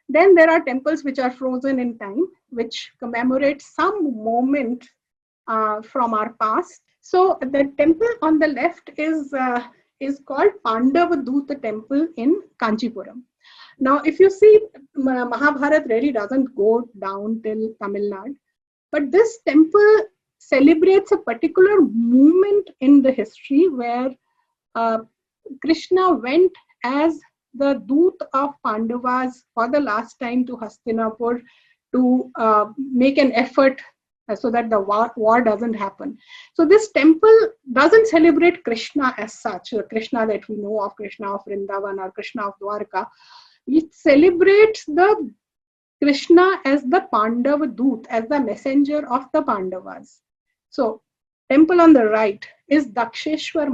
Then there are temples which are frozen in time, which commemorate some moment from our past. So the temple on the left is called Pandavaduta temple in Kanchipuram. Now, if you see, Mahabharata really doesn't go down till Tamil Nadu, but this temple celebrates a particular moment in the history where Krishna went as the Doot of Pandavas for the last time to Hastinapur to make an effort so that the war doesn't happen. So this temple doesn't celebrate Krishna as such, Krishna that we know of, Krishna of Vrindavan or Krishna of Dwarka. It celebrates the Krishna as the Pandava Doot, as the messenger of the Pandavas. So temple on the right is Daksheshwar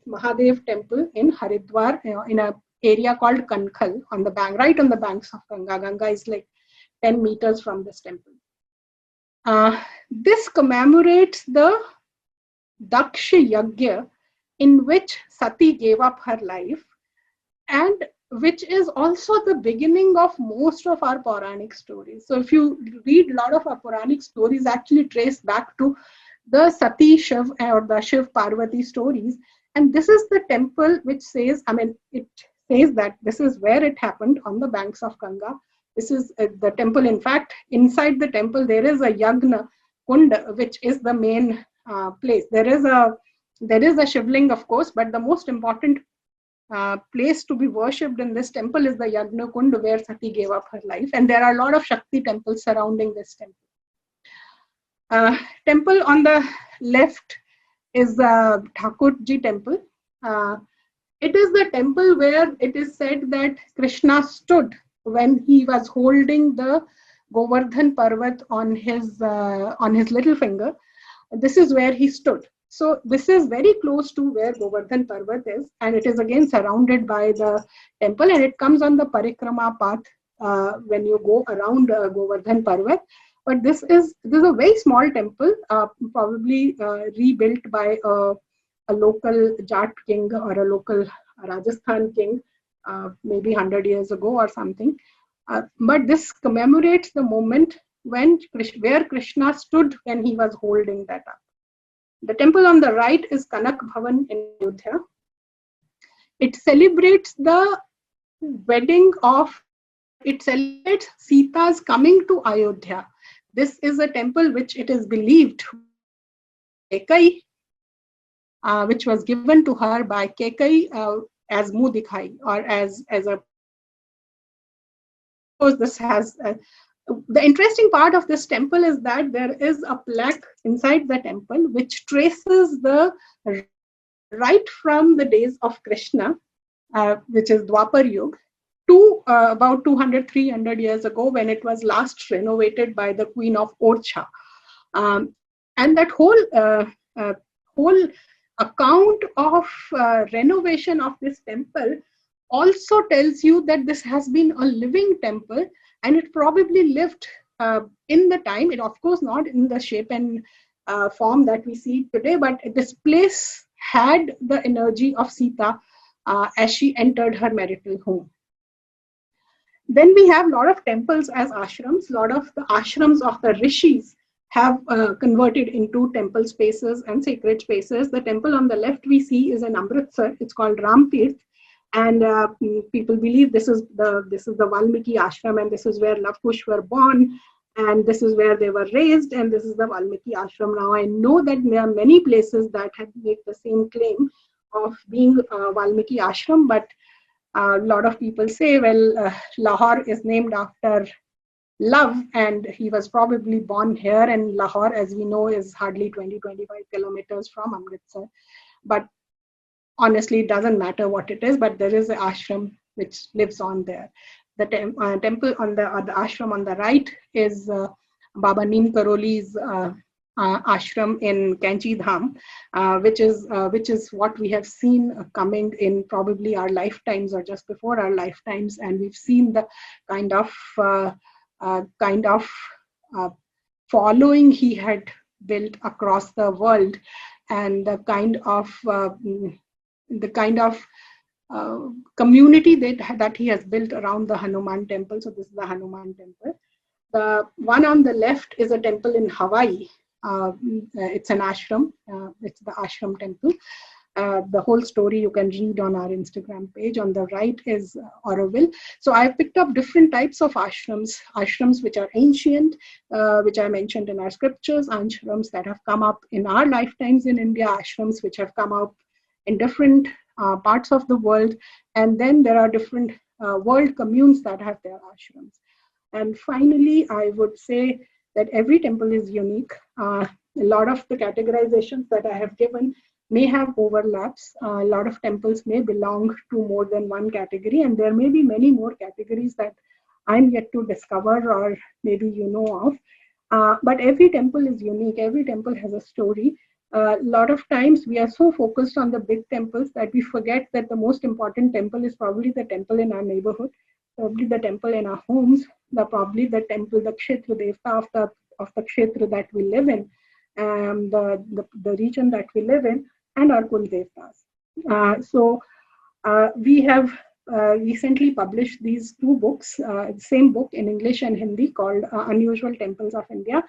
Mahadev temple in Haridwar, in an area called Kankhal, on the bank, right on the banks of Ganga. Ganga is like 10 meters from this temple. This commemorates the Daksha Yagya, in which Sati gave up her life, and which is also the beginning of most of our Puranic stories. So if you read a lot of our Puranic stories, actually trace back to the Sati Shiv or the Shiv Parvati stories. And this is the temple which says, it says that this is where it happened, on the banks of Ganga. This is the temple. In fact, inside the temple, there is a Yagna Kund, which is the main place. There is a Shivling, of course, but the most important place to be worshipped in this temple is the Yagna Kund, where Sati gave up her life. And there are a lot of Shakti temples surrounding this temple. Temple on the left is the Thakurji temple. It is the temple where it is said that Krishna stood when he was holding the Govardhan Parvat on his little finger. This is where he stood. So this is very close to where Govardhan Parvat is, and it is again surrounded by the temple, and it comes on the Parikrama path when you go around Govardhan Parvat. But this is a very small temple, probably rebuilt by a local Jat king or a local Rajasthan king, maybe 100 years ago or something. But this commemorates the moment where Krishna stood when he was holding that up. The temple on the right is Kanak Bhavan in Ayodhya. It celebrates the wedding of, or it celebrates Sita's coming to Ayodhya. This is a temple which it is believed Kekai, which was given to her by Kekai as Muh Dikhai, or as a. Of course, this has. The interesting part of this temple is that there is a plaque inside the temple which traces the right from the days of Krishna, which is Dwapar Yuga, to about 200, 300 years ago when it was last renovated by the Queen of Orcha. And that whole account of renovation of this temple also tells you that this has been a living temple, and it probably lived in the time. It, of course, not in the shape and form that we see today, but this place had the energy of Sita as she entered her marital home. Then we have a lot of temples as ashrams. A lot of the ashrams of the rishis have converted into temple spaces and sacred spaces. The temple on the left we see is in Amritsar. It's called Ram Tirth, and people believe this is the Valmiki ashram, and this is where Lava Kush were born, and this is where they were raised, and this is the Valmiki ashram. Now I know that there are many places that have made the same claim of being Valmiki ashram, but a lot of people say, well, Lahore is named after love, and he was probably born here, and Lahore, as we know, is hardly 20-25 kilometers from Amritsar. But honestly, it doesn't matter what it is, but there is an ashram which lives on there. The temple on the ashram on the right is Baba Neem Karoli's ashram in Kanchi Dham, which is what we have seen coming in probably our lifetimes or just before our lifetimes, and we've seen the kind of following he had built across the world, and the kind of community that he has built around the Hanuman temple. So this is the Hanuman temple. The one on the left is a temple in Hawaii. It's an ashram. It's the ashram temple. The whole story you can read on our Instagram page. On the right is Auroville. So I've picked up different types of ashrams which are ancient, which I mentioned in our scriptures, ashrams that have come up in our lifetimes in India, ashrams which have come up in different parts of the world, and then there are different world communes that have their ashrams. And finally, I would say that every temple is unique. A lot of the categorizations that I have given may have overlaps. A lot of temples may belong to more than one category, and there may be many more categories that I'm yet to discover or maybe you know of. But every temple is unique. Every temple has a story. A lot of times we are so focused on the big temples that we forget that the most important temple is probably the temple in our neighborhood, probably the temple in our homes, probably the temple, the Kshetra Devta of the Kshetra that we live in, the region that we live in, and our Kul Devtas. So we have recently published these two books, same book in English and Hindi, called Unusual Temples of India.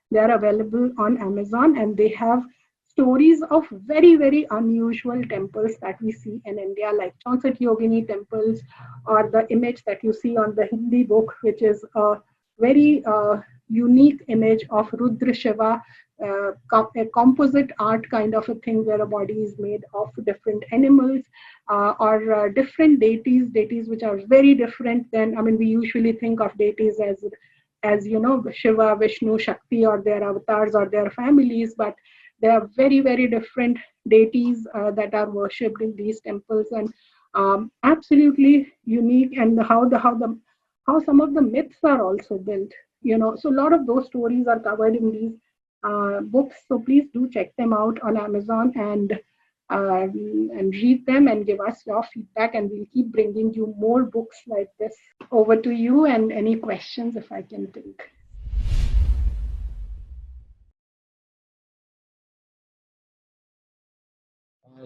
They are available on Amazon, and they have stories of very, very unusual temples that we see in India, like Chaunsat Yogini temples, or the image that you see on the Hindi book, which is a very unique image of Rudra Shiva, a composite art kind of a thing where a body is made of different animals or different deities which are very different than, I mean, we usually think of deities as you know, Shiva, Vishnu, Shakti, or their avatars or their families, but there are very, very different deities that are worshipped in these temples, and absolutely unique. And how some of the myths are also built. You know, so a lot of those stories are covered in these books. So please do check them out on Amazon and read them and give us your feedback, and we'll keep bringing you more books like this. Over to you, and any questions if I can take.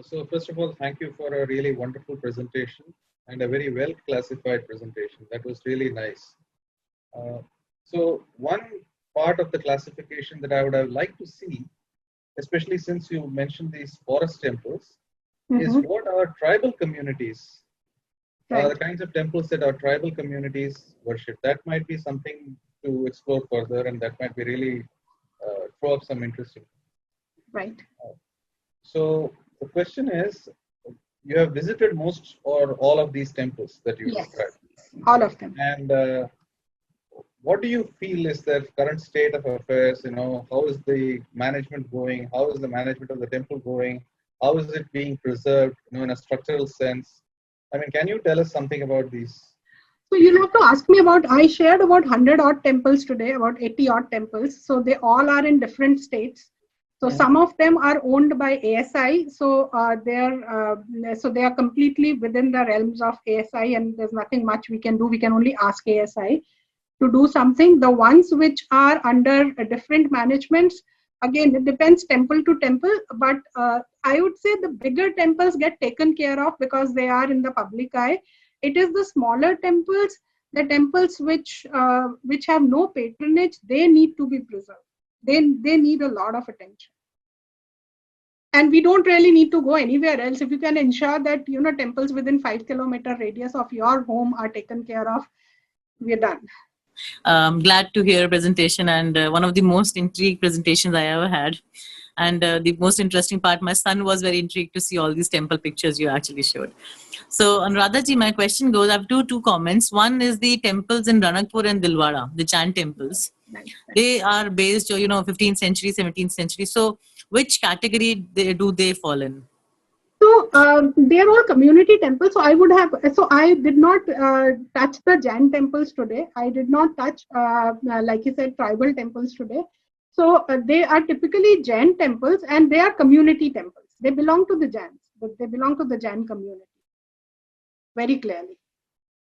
So first of all, thank you for a really wonderful presentation and a very well classified presentation. That was really nice. Uh, so one part of the classification that I would have liked to see, especially since you mentioned these forest temples, is what our tribal communities, Right. the kinds of temples that our tribal communities worship. That might be something to explore further, and that might be really throw up some interesting. Right. So the question is, you have visited most or all of these temples that you Yes, described, all of them. and what do you feel is their current state of affairs? You know, how is the management going? How is the management of the temple going? How is it being preserved? You know, in a structural sense. I mean, can you tell us something about these? So you'll have to ask me about, I shared about 100 odd temples today, about 80 odd temples. So they all are in different states. So some of them are owned by ASI. So they are completely within the realms of ASI, and there's nothing much we can do. We can only ask ASI to do something. The ones which are under different managements, again, it depends temple to temple, but I would say the bigger temples get taken care of because they are in the public eye. It is the smaller temples, the temples which have no patronage, they need to be preserved. They need a lot of attention. And we don't really need to go anywhere else. If you can ensure that, temples within 5-kilometer radius of your home are taken care of, we're done. Glad to hear a presentation, and one of the most intrigued presentations I ever had. And the most interesting part, my son was very intrigued to see all these temple pictures you actually showed. So, Anuradha ji, my question goes, I have two comments. One is the temples in Ranakpur and Dilwara, the Jain temples. Nice. They are based, 15th century, 17th century. So, which category do they fall in? So they are all community temples. So I did not touch the Jain temples today. I did not touch, like you said, tribal temples today. So they are typically Jain temples, and they are community temples. They belong to the Jains, but they belong to the Jain community. Very clearly.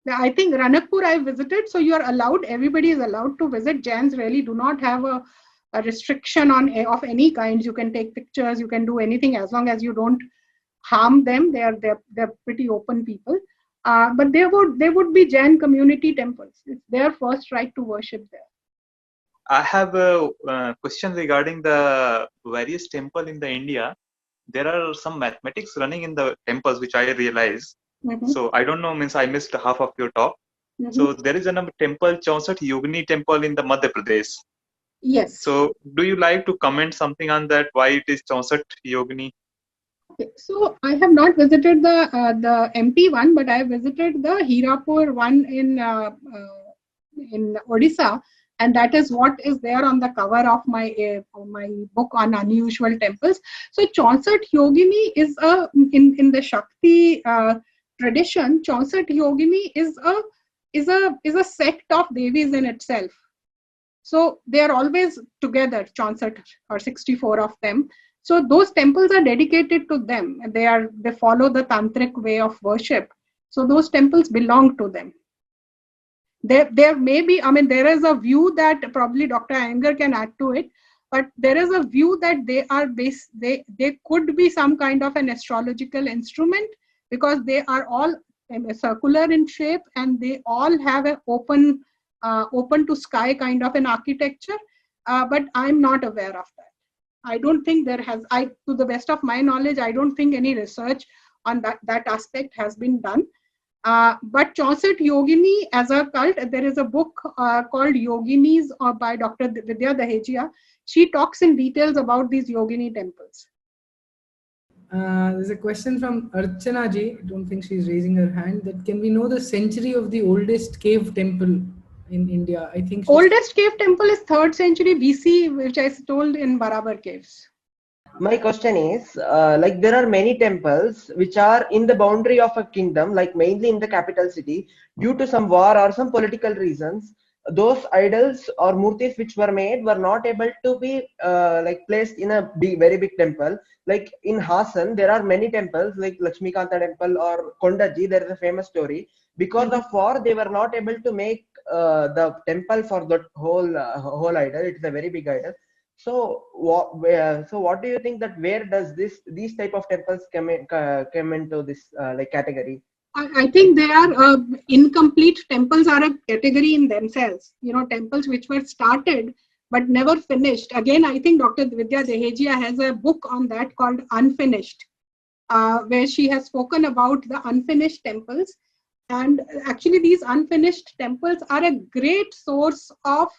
Now, I think Ranakpur I visited, so you are allowed, everybody is allowed to visit. Jains really do not have a restriction of any kind. You can take pictures, you can do anything as long as you don't harm them. They're pretty open people, but they would be Jain community temples. It's their first right to worship there. I have a question regarding the various temple in the India. There are some mathematics running in the temples, which I realize. So I don't know, means I missed half of your talk. So there is a temple, Chaunsat Yogini temple in the Madhya Pradesh. Yes. So do you like to comment something on that? Why it is Chaunsat Yogini? Okay. So I have not visited the MP one, but I visited the Hirapur one in Odisha, and that is what is there on the cover of my book on unusual temples. So Chaunsat Yogini is in the Shakti tradition. Chaunsat Yogini is a sect of Devis in itself. So they are always together, Chaunsat or 64 of them. So those temples are dedicated to them. They follow the tantric way of worship. So those temples belong to them. There may be, there is a view that probably Dr. Iyengar can add to it, but there is a view that they could be some kind of an astrological instrument, because they are all circular in shape and they all have an open to sky kind of an architecture. But I'm not aware of that. I don't think to the best of my knowledge, I don't think any research on that aspect has been done. But Chaunsat Yogini as a cult, there is a book called Yoginis by Dr. Vidya Dahejia. She talks in details about these Yogini temples. There's a question from Archana ji. I don't think she's raising her hand. That can we know the century of the oldest cave temple in India? I think oldest cave temple is 3rd century BC, which I told in Barabar caves. My question is, like there are many temples which are in the boundary of a kingdom, like mainly in the capital city, due to some war or some political reasons. Those idols or murtis which were made were not able to be like placed in a very big temple. Like in Hassan, there are many temples like Lakshmikanta temple or Kondaji. There is a famous story. Because of war, they were not able to make the temple for the whole idol. It's a very big idol. So what do you think that where does these type of temples come into this like category? I think they are incomplete temples are a category in themselves. Temples which were started but never finished. Again, I think Dr. Vidya Dehejia has a book on that called Unfinished, where she has spoken about the unfinished temples. And actually, these unfinished temples are a great source of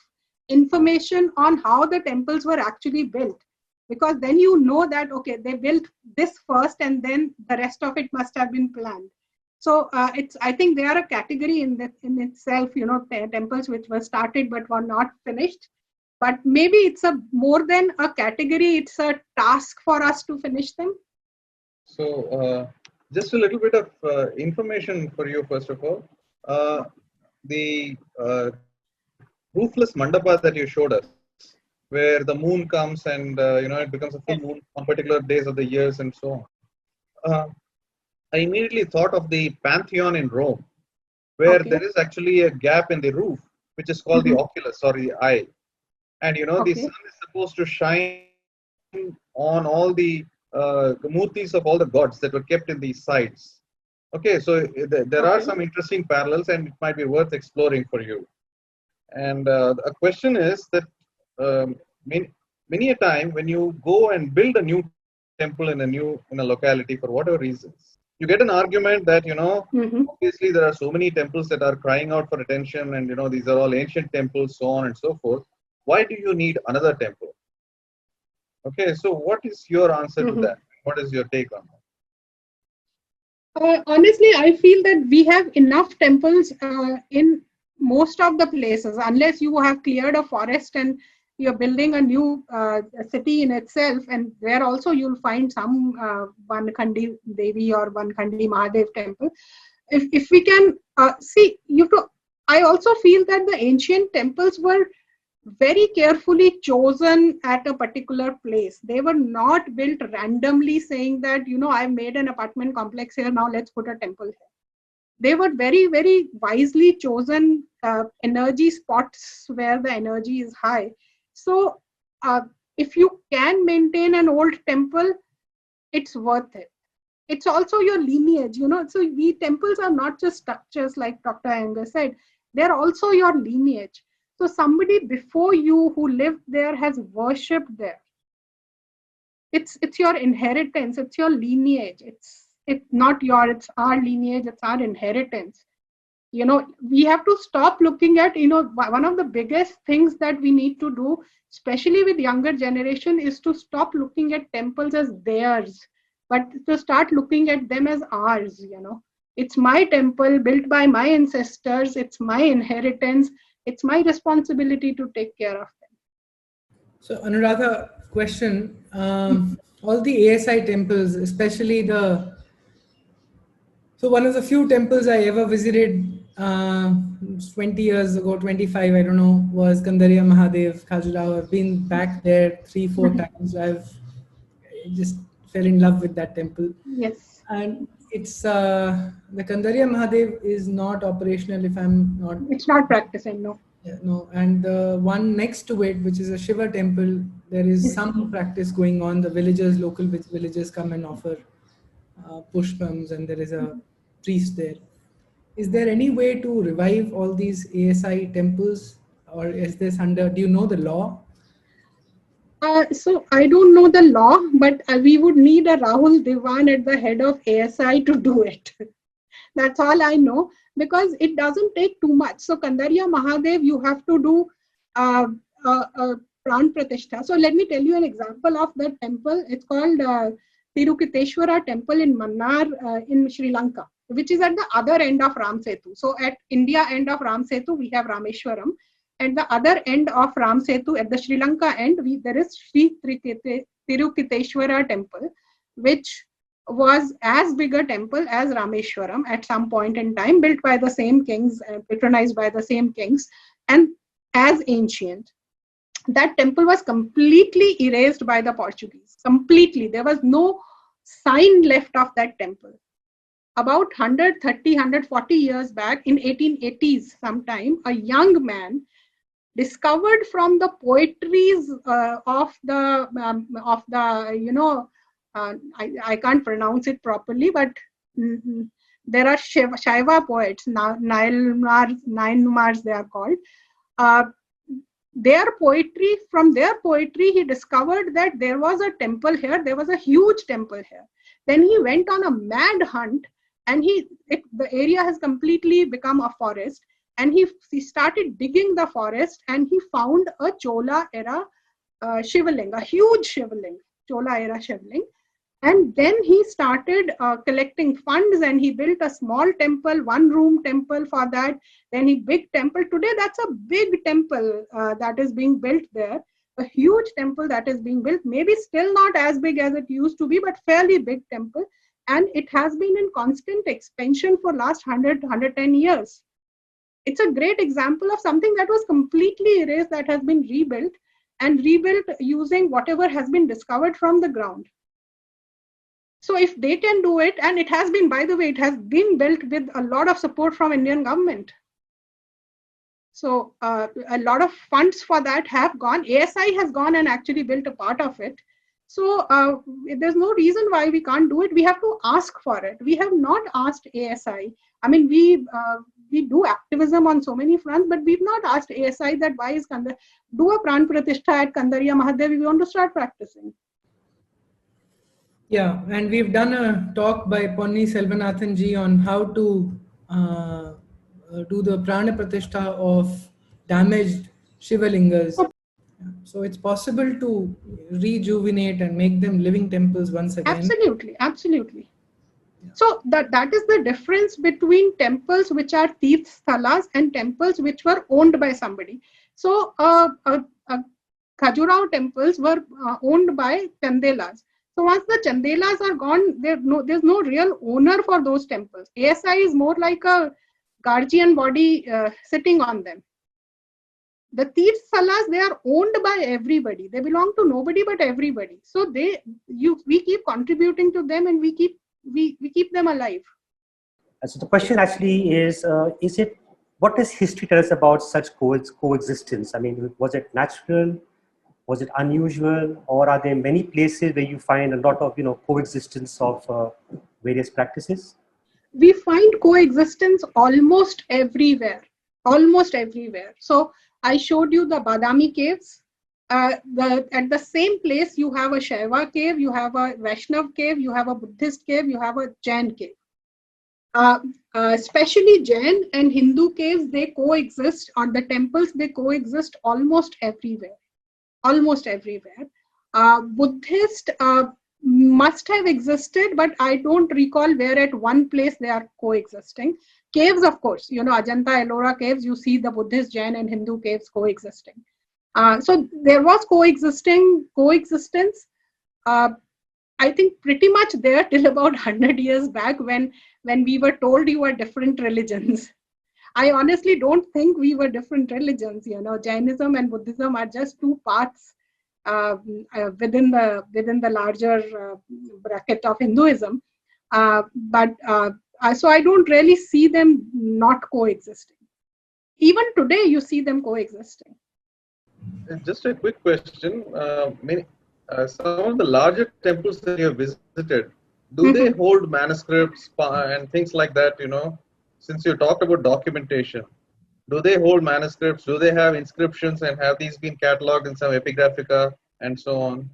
information on how the temples were actually built. Because then you know that, okay, they built this first and then the rest of it must have been planned. So I think they are a category in itself, temples which were started but were not finished. But maybe it's more than a category, it's a task for us to finish them. So just a little bit of information for you, first of all. The roofless mandapa that you showed us, where the moon comes and it becomes a full moon on particular days of the years and so on. I immediately thought of the Pantheon in Rome, where there is actually a gap in the roof, which is called the oculus or the eye. And the sun is supposed to shine on all the murtis of all the gods that were kept in these sides. Okay, so there are some interesting parallels, and it might be worth exploring for you. And a question is that many a time when you go and build a new temple in a locality for whatever reasons, you get an argument that obviously there are so many temples that are crying out for attention, and these are all ancient temples, so on and so forth. Why do you need another temple? Okay, so what is your answer to that? What is your take on that? Honestly, I feel that we have enough temples in most of the places, unless you have cleared a forest and you're building a new city in itself, and there also you'll find some Vankhandi Devi or Vankhandi Mahadev temple. If we can see, I also feel that the ancient temples were very carefully chosen at a particular place. They were not built randomly saying that, I've made an apartment complex here, now let's put a temple here. They were very, very wisely chosen energy spots where the energy is high. So if you can maintain an old temple, it's worth it. It's also your lineage, So temples are not just structures like Dr. Iyengar said. They're also your lineage. So somebody before you who lived there has worshipped there. It's your inheritance. It's your lineage. It's it's our lineage. It's our inheritance. We have to stop looking at, one of the biggest things that we need to do, especially with younger generation, is to stop looking at temples as theirs, but to start looking at them as ours. It's my temple built by my ancestors. It's my inheritance. It's my responsibility to take care of them. So Anuradha, question, all the ASI temples, especially so one of the few temples I ever visited 20 years ago, 25, I don't know, was Kandariya Mahadev, Khajuraho. I've been back there 3-4 times. I've just fell in love with that temple. Yes. And it's the Kandariya Mahadev is not operational, if I'm not. It's not practicing, no. Yeah, no, and the one next to it, which is a Shiva temple, there is some practice going on. The local villagers come and offer pushpams, and there is a priest there. Is there any way to revive all these ASI temples, or is this do you know the law? So I don't know the law, but we would need a Rahul Diwan at the head of ASI to do it. That's all I know, because it doesn't take too much. So Kandariya Mahadev, you have to do Pran Pratishtha. So let me tell you an example of that temple. It's called Tirukiteshwara temple in Mannar in Sri Lanka, which is at the other end of Ram Setu. So at India end of Ram Setu, we have Rameshwaram. At the other end of Ram Setu, at the Sri Lanka end, there is Sri Tirukiteshwara temple, which was as big a temple as Rameshwaram at some point in time, built by the same kings, patronized by the same kings, and as ancient. That temple was completely erased by the Portuguese. Completely. There was no sign left of that temple. About 130, 140 years back, in 1880s sometime, a young man discovered from the poetries of the I can't pronounce it properly, but there are Shaiva poets, Nayanmars they are called. From their poetry, he discovered that there was a temple here, there was a huge temple here. Then he went on a mad hunt, and the area has completely become a forest. And he started digging the forest, and he found a Chola era Shivaling, a huge Shivaling, Chola era Shivaling. And then he started collecting funds, and he built a small temple, one-room temple for that. Then he big temple. Today, that's a big temple that is being built there. A huge temple that is being built. Maybe still not as big as it used to be, but fairly big temple. And it has been in constant expansion for last 110 years. It's a great example of something that was completely erased that has been rebuilt, and rebuilt using whatever has been discovered from the ground. So if they can do it, and it has been, by the way, it has been built with a lot of support from Indian government. So a lot of funds for that have gone. ASI has gone and actually built a part of it. So there's no reason why we can't do it. We have to ask for it. We have not asked ASI. I mean, we do activism on so many fronts, but we've not asked ASI that why is do a Pran Pratishtha at Kandariya Mahadevi. We want to start practicing. Yeah, and we've done a talk by Ponni Selvanathan ji on how to do the Prana Pratishtha of damaged Shivalingas. So it's possible to rejuvenate and make them living temples once again. Absolutely, absolutely. Yeah. So that is the difference between temples which are Tirthalas and temples which were owned by somebody. So Khajuraho temples were owned by Chandelas. So once the Chandelas are gone, there's no real owner for those temples. ASI is more like a guardian body sitting on them. The Tirthalas, they are owned by everybody. They belong to nobody but everybody. So we keep contributing to them, and we keep them alive. So the question actually is what does history tell us about such coexistence? I mean, was it natural? Was it unusual, or are there many places where you find a lot of coexistence of various practices? We find coexistence almost everywhere. So I showed you the Badami caves. At the same place, you have a Shaiva cave, you have a Vaishnav cave, you have a Buddhist cave, you have a Jain cave. Especially Jain and Hindu caves, they coexist, or the temples, they coexist almost everywhere. Buddhist must have existed, but I don't recall where at one place they are coexisting. Caves, of course, Ajanta, Ellora caves, you see the Buddhist, Jain and Hindu caves coexisting. So there was coexistence. I think pretty much there till about 100 years back when we were told you were different religions. I honestly don't think we were different religions. Jainism and Buddhism are just two paths within the larger bracket of Hinduism. So I don't really see them not coexisting. Even today, you see them coexisting. Just a quick question. Some of the larger temples that you have visited, do they hold manuscripts and things like that, Since you talked about documentation, do they hold manuscripts? Do they have inscriptions, and have these been catalogued in some epigraphica and so on?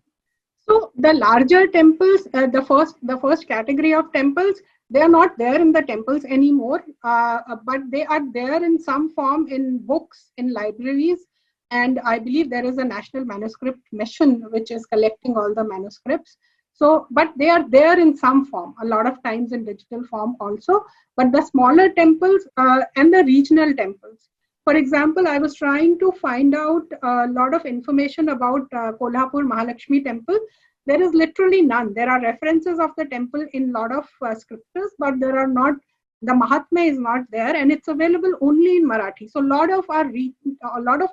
So the larger temples, the first category of temples, they are not there in the temples anymore, but they are there in some form in books, in libraries, and I believe there is a National Manuscript Mission which is collecting all the manuscripts. So, but they are there in some form, a lot of times in digital form also, but the smaller temples and the regional temples. For example, I was trying to find out a lot of information about Kolhapur Mahalakshmi temple. There is literally none. There are references of the temple in a lot of scriptures, but there are not, the Mahatmya is not there, and it's available only in Marathi. So a lot of our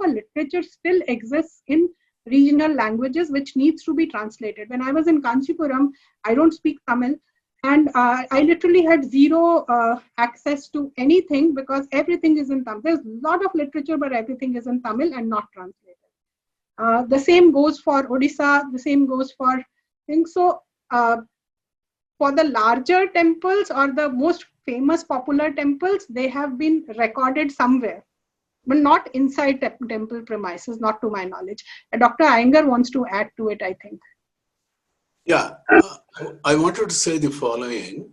literature still exists in regional languages, which needs to be translated. When I was in Kanchipuram, I don't speak Tamil, And I literally had zero access to anything because everything is in Tamil. There's a lot of literature, but everything is in Tamil and not translated. The same goes for Odisha, the same goes for things. So for the larger temples or the most famous popular temples, they have been recorded somewhere, but not inside temple premises, not to my knowledge. Dr. Iyengar wants to add to it, I think. Yeah, I wanted to say the following.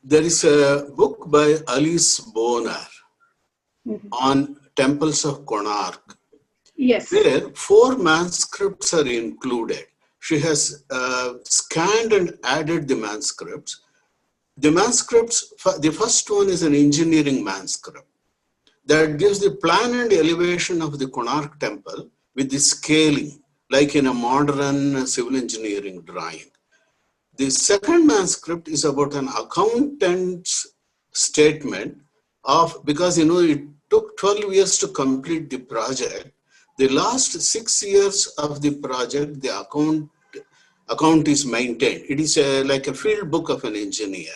There is a book by Alice Bonar on temples of Konark. Yes. There, 4 manuscripts are included. She has scanned and added the manuscripts. The manuscripts, the first one is an engineering manuscript that gives the plan and elevation of the Konark temple with the scaling, like in a modern civil engineering drawing. The second manuscript is about an accountant's statement of, because it took 12 years to complete the project. The last 6 years of the project, the account is maintained. It is like a field book of an engineer.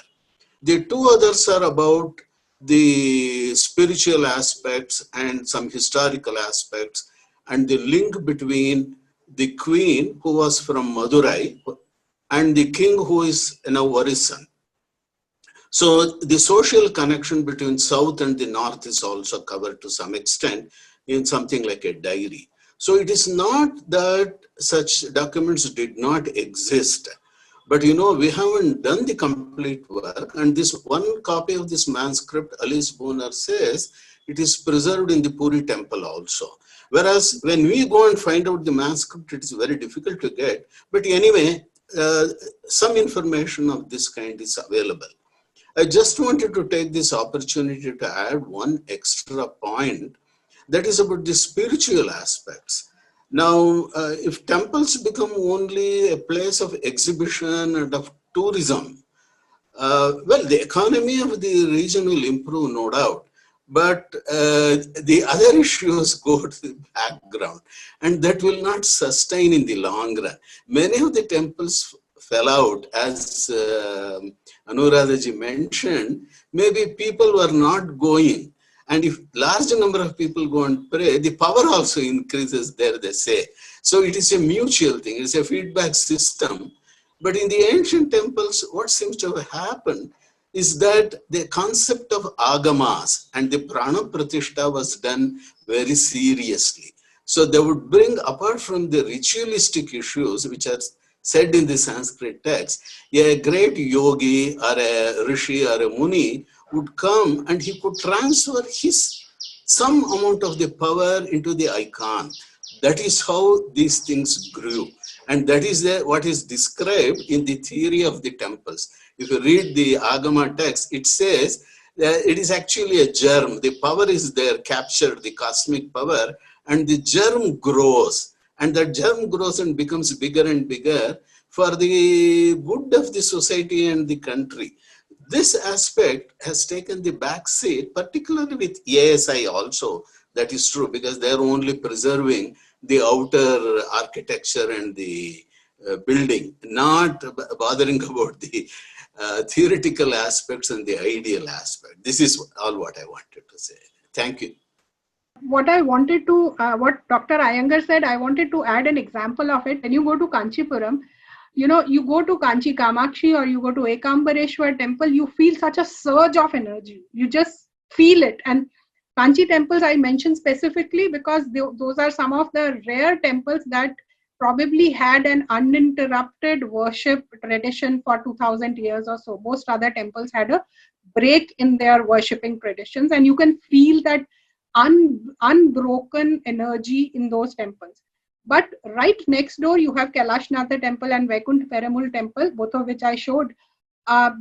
The 2 others are about the spiritual aspects and some historical aspects and the link between the queen who was from Madurai and the king who is now Orison. So the social connection between South and the North is also covered to some extent in something like a diary. So it is not that such documents did not exist, but we haven't done the complete work. And this one copy of this manuscript, Alice Bonar says, it is preserved in the Puri temple also. Whereas when we go and find out the manuscript, it is very difficult to get. But anyway, some information of this kind is available. I just wanted to take this opportunity to add one extra point that is about the spiritual aspects. Now, if temples become only a place of exhibition and of tourism, well, the economy of the region will improve, no doubt. But the other issues go to the background, and that will not sustain in the long run. Many of the temples fell out, as Anuradhaji mentioned. Maybe people were not going. And if large number of people go and pray, the power also increases there, they say. So it is a mutual thing. It's a feedback system. But in the ancient temples, what seems to have happened is that the concept of agamas and the prana pratishtha was done very seriously. So they would bring, apart from the ritualistic issues, which are said in the Sanskrit text, a great yogi or a rishi or a muni would come and he could transfer some amount of the power into the icon. That is how these things grew. And that is what is described in the theory of the temples. If you read the Agama text, it says that it is actually a germ. The power is there, captured, the cosmic power, and the germ grows. And that germ grows and becomes bigger and bigger for the good of the society and the country. This aspect has taken the back seat, particularly with ASI also. That is true, because they are only preserving the outer architecture and the building, not bothering about the theoretical aspects and the ideal aspect. This is all what I wanted to say. Thank you. What I wanted to, what Dr. Iyengar said, I wanted to add an example of it. When you go to Kanchipuram, you go to Kanchi Kamakshi or you go to Ekambareshwar temple, you feel such a surge of energy. You just feel it. And Kanchi temples I mentioned specifically because those are some of the rare temples that probably had an uninterrupted worship tradition for 2000 years or so. Most other temples had a break in their worshipping traditions, and you can feel that unbroken energy in those temples. But right next door, you have Kailashnatha temple and Vaikuntha Perumal temple, both of which I showed.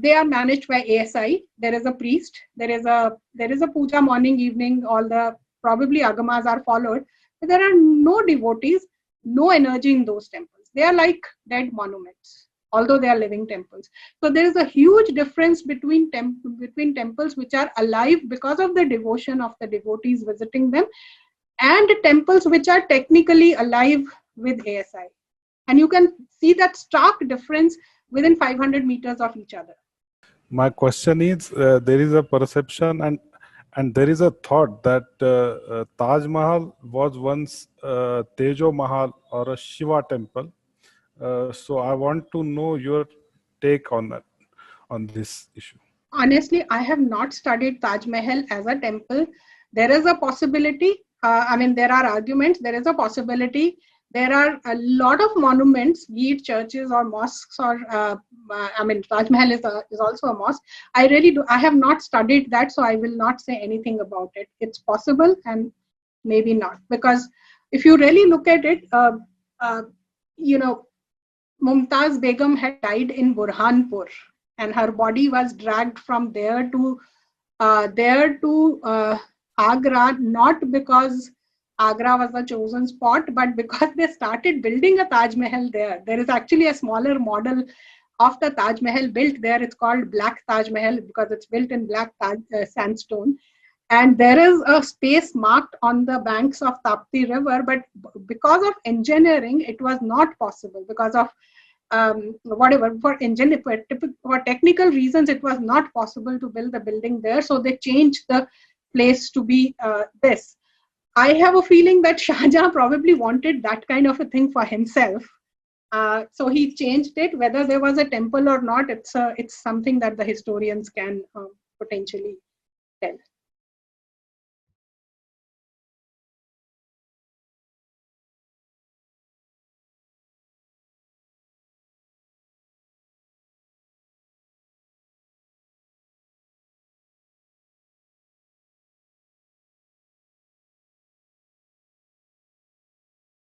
They are managed by ASI. There is a priest. There is a puja morning, evening. All the probably agamas are followed. But there are no devotees, no energy in those temples. They are like dead monuments, although they are living temples. So there is a huge difference between temples which are alive because of the devotion of the devotees visiting them, and temples which are technically alive with ASI. And you can see that stark difference within 500 meters of each other. My question is, there is a perception and there is a thought that Taj Mahal was once Tejo Mahal or a Shiva temple. So I want to know your take on that, on this issue. Honestly, I have not studied Taj Mahal as a temple. There is a possibility. There are arguments. There is a possibility. There are a lot of monuments, be it churches or mosques, or Taj Mahal is also a mosque. I have not studied that, so I will not say anything about it. It's possible and maybe not, because if you really look at it, Mumtaz Begum had died in Burhanpur, and her body was dragged from there to Agra, not because Agra was the chosen spot, but because they started building a Taj Mahal there. There is actually a smaller model of the Taj Mahal built there. It's called Black Taj Mahal because it's built in black sandstone. And there is a space marked on the banks of Tapti River, but because of engineering, it was not possible. Because of for technical reasons, it was not possible to build the building there. So they changed the place to be this. I have a feeling that Shah Jahan probably wanted that kind of a thing for himself. So he changed it. Whether there was a temple or not, it's something that the historians can potentially tell.